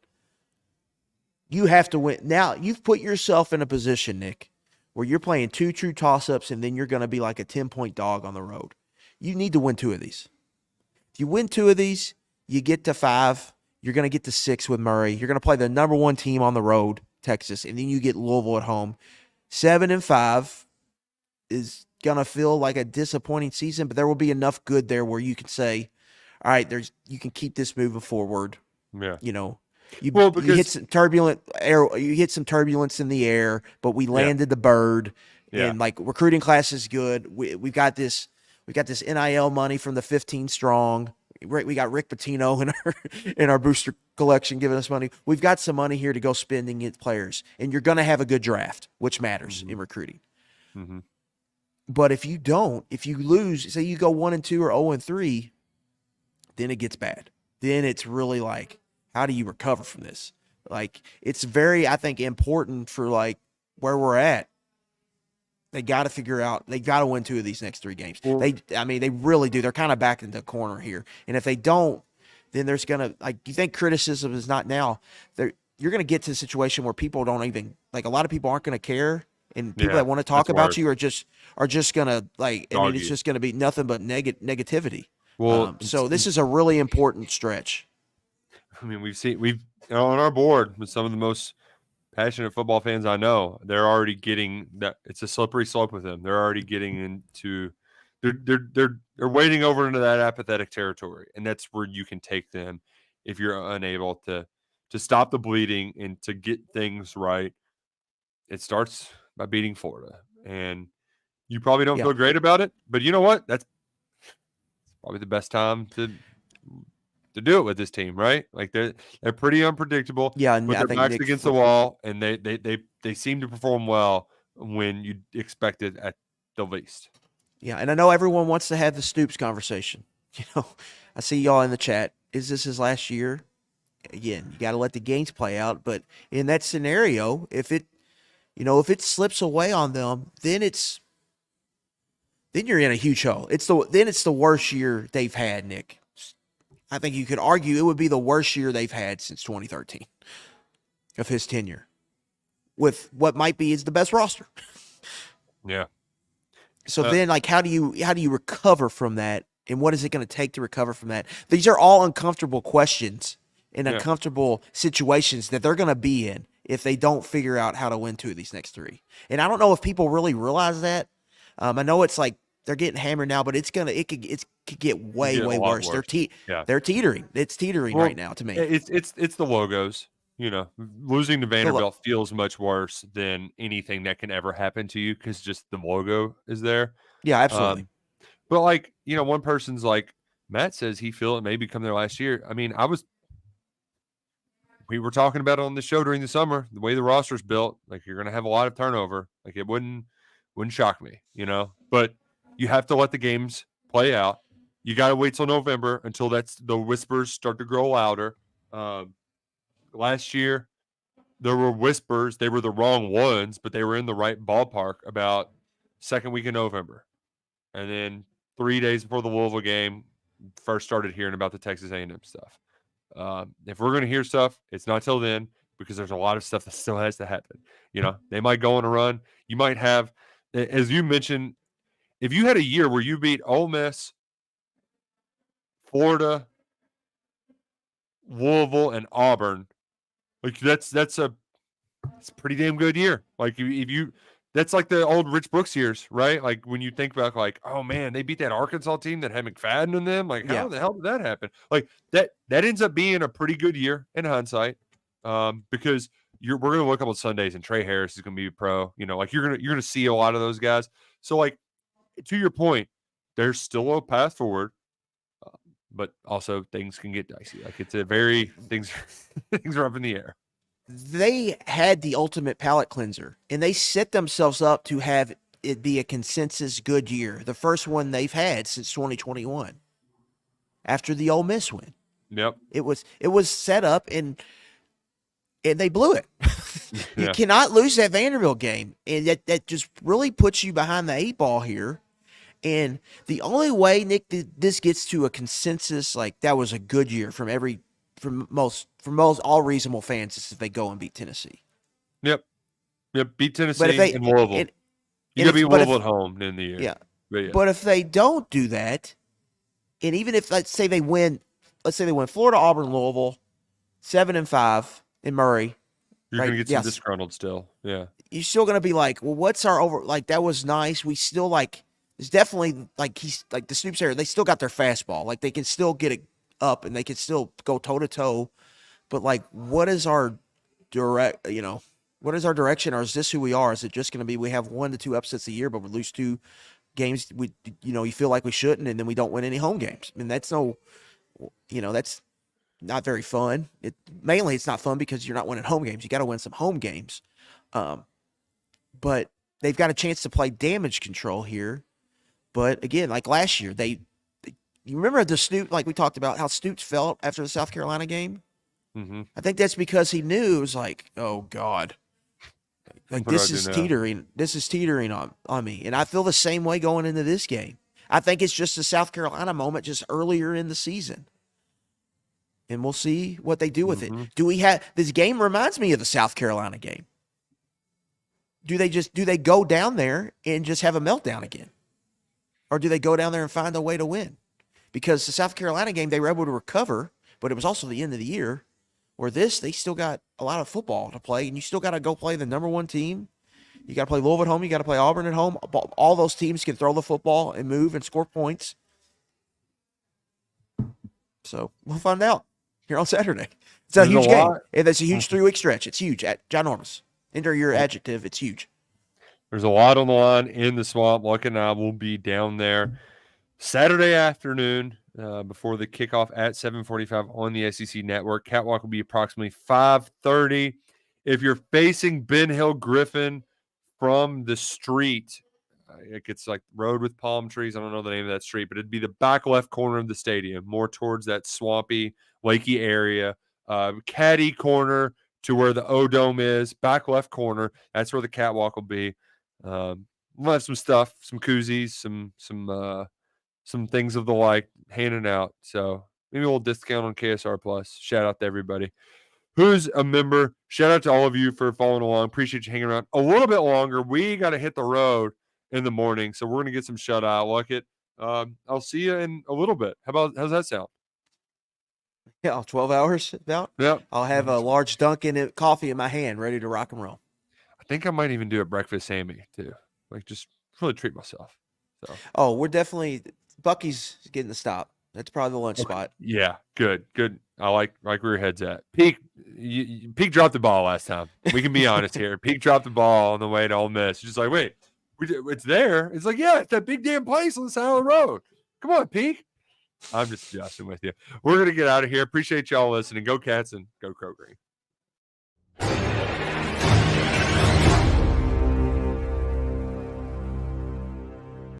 Speaker 2: You have to win. Now, you've put yourself in a position, Nick, where you're playing 2 true toss-ups and then you're going to be like a 10-point dog on the road. You need to win 2 of these. If you win 2 of these, you get to 5. You're going to get to 6 with Murray. You're going to play the number 1 team on the road, Texas, and then you get Louisville at home. 7-5 is going to feel like a disappointing season, but there will be enough good there where you can say, all right, you can keep this moving forward.
Speaker 1: Yeah.
Speaker 2: You know, you hit some turbulent air, you hit some turbulence in the air, but we landed the bird. Yeah. And like, recruiting class is good. We've got this NIL money from the 15 strong. We got Rick Pitino in our booster collection giving us money. We've got some money here to go spending against players, and you're going to have a good draft, which matters in recruiting. Mm-hmm. But if you lose, say you go 1-2 or 0-3, then it gets bad. Then it's really like, how do you recover from this? Like, it's very, I think, important for like where we're at. They got to figure out, they got to win 2 of these next 3 games. Well, they really do. They're kind of back in the corner here. And if they don't, then there's going to, like, you think criticism is not now. You're going to get to a situation where people don't even, like, a lot of people aren't going to care. And people that want to talk about you are just going to, like, I mean, it's just going to be nothing but negativity. Well, so this is a really important stretch.
Speaker 1: I mean, we've on our board with some of the most passionate football fans I know. They're already getting that. It's a slippery slope with them. They're already getting into. They're wading over into that apathetic territory, and that's where you can take them if you're unable to stop the bleeding and to get things right. It starts by beating Florida, and you probably don't feel great about it, but you know what? That's probably the best time to do it with this team, right? Like, they're pretty unpredictable.
Speaker 2: Yeah, and
Speaker 1: but their backs against the wall, and they seem to perform well when you expect it at the least.
Speaker 2: Yeah, and I know everyone wants to have the Stoops conversation. You know, I see y'all in the chat. Is this his last year? Again, you got to let the games play out. But in that scenario, if it slips away on them, then you're in a huge hole. It's the worst year they've had, Nick. I think you could argue it would be the worst year they've had since 2013 of his tenure, with what might be is the best roster.
Speaker 1: Yeah.
Speaker 2: So then, like, how do you recover from that, and what is it going to take to recover from that? These are all uncomfortable questions and uncomfortable situations that they're going to be in if they don't figure out how to win 2 of these next 3. And I don't know if people really realize that. I know it's like they're getting hammered now, but it could get way worse. They're teetering. It's teetering right now to me.
Speaker 1: It's the logos. You know, losing to Vanderbilt feels much worse than anything that can ever happen to you because just the logo is there.
Speaker 2: Yeah, absolutely.
Speaker 1: But, like, you know, one person's like, Matt says he feel it may become their last year. I mean, we were talking about it on the show during the summer, the way the roster's built, like, you're going to have a lot of turnover. Like, it wouldn't shock me, you know, but you have to let the games play out. You got to wait till November until the whispers start to grow louder. Last year, there were whispers. They were the wrong ones, but they were in the right ballpark about second week in November. And then 3 days before the Louisville game, first started hearing about the Texas A&M stuff. If we're going to hear stuff, it's not till then because there's a lot of stuff that still has to happen. You know, they might go on a run. You might have, as you mentioned, if you had a year where you beat Ole Miss, Florida, Louisville, and Auburn, like that's a pretty damn good year. Like if you that's like the old Rich Brooks years, right? Like when you think back, like, oh man, they beat that Arkansas team that had McFadden in them. Like, how the hell did that happen? Like that ends up being a pretty good year in hindsight, because we're gonna look up on Sundays and Trey Harris is gonna be a pro. You know, like you're gonna see a lot of those guys. So like to your point, there's still a path forward, but also things can get dicey. Like it's a very things are up in the air.
Speaker 2: They had the ultimate palate cleanser, and they set themselves up to have it be a consensus good year. The first one they've had since 2021 after the Ole Miss win.
Speaker 1: Yep.
Speaker 2: It was set up, and they blew it. You
Speaker 1: Yeah.
Speaker 2: cannot lose that Vanderbilt game, and that just really puts you behind the 8 ball here. And the only way, Nick, this gets to a consensus, like that was a good year from most all reasonable fans, is if they go and beat Tennessee.
Speaker 1: Yep. Beat Tennessee and Louisville. You gotta beat Louisville at home in the year.
Speaker 2: Yeah. But if they don't do that, and even if let's say they win Florida, Auburn, Louisville, 7-5 in Murray,
Speaker 1: you're gonna get some disgruntled still. Yeah.
Speaker 2: You're still gonna be like, well, what's our over? Like that was nice. We still like. It's definitely like he's like the Snoops area. They still got their fastball. Like they can still get it up and they can still go toe to toe. But like, what is our what is our direction, or is this who we are? Is it just going to be we have 1 to 2 upsets a year, but we lose 2 games you feel like we shouldn't, and then we don't win any home games? I mean, that's that's not very fun. Mainly it's not fun because you're not winning home games. You got to win some home games. But they've got a chance to play damage control here. But again, like last year, you remember the Snoop, like we talked about how Stoops felt after the South Carolina game?
Speaker 1: Mm-hmm.
Speaker 2: I think that's because he knew it was like, oh God, like this is teetering on me. And I feel the same way going into this game. I think it's just a South Carolina moment just earlier in the season. And we'll see what they do with it. This game reminds me of the South Carolina game. Do they go down there and just have a meltdown again? Or do they go down there and find a way to win? Because the South Carolina game, they were able to recover, but it was also the end of the year. Where they still got a lot of football to play, and you still got to go play the number 1 team. You got to play Louisville at home. You got to play Auburn at home. All those teams can throw the football and move and score points. So we'll find out here on Saturday. It's a huge game. It's a huge 3-week stretch. It's huge. Ginormous. Enter your adjective. It's huge.
Speaker 1: There's a lot on the line in the Swamp. Luckett and I will be down there Saturday afternoon before the kickoff at 7:45 on the SEC Network. Catwalk will be approximately 5:30. If you're facing Ben Hill Griffin from the street, it's like road with palm trees. I don't know the name of that street, but it'd be the back left corner of the stadium, more towards that swampy, lakey area. Caddy corner to where the O-Dome is, back left corner. That's where the Catwalk will be. We'll have some stuff, some koozies, some things of the like handing out. So maybe a little discount on KSR Plus. Shout out to everybody who's a member. Shout out to all of you for following along. Appreciate you hanging around a little bit longer. We got to hit the road in the morning, so we're going to get some shut eye. Luckett. I'll see you in a little bit. How's that sound?
Speaker 2: Yeah, 12 hours about.
Speaker 1: Yeah.
Speaker 2: I'll have a large Dunkin' coffee in my hand, ready to rock and roll.
Speaker 1: I think I might even do a breakfast Sammy too. Like just really treat myself. So.
Speaker 2: Oh, we're definitely Bucky's getting the stop. That's probably the lunch spot.
Speaker 1: Yeah, good. I like where your head's at. Peak dropped the ball last time. We can be honest here. Peak dropped the ball on the way to Ole Miss. Just like, wait, it's there. It's like, yeah, it's that big damn place on the side of the road. Come on, Peak. I'm just joshing with you. We're gonna get out of here. Appreciate y'all listening. Go Cats and go Crow Green.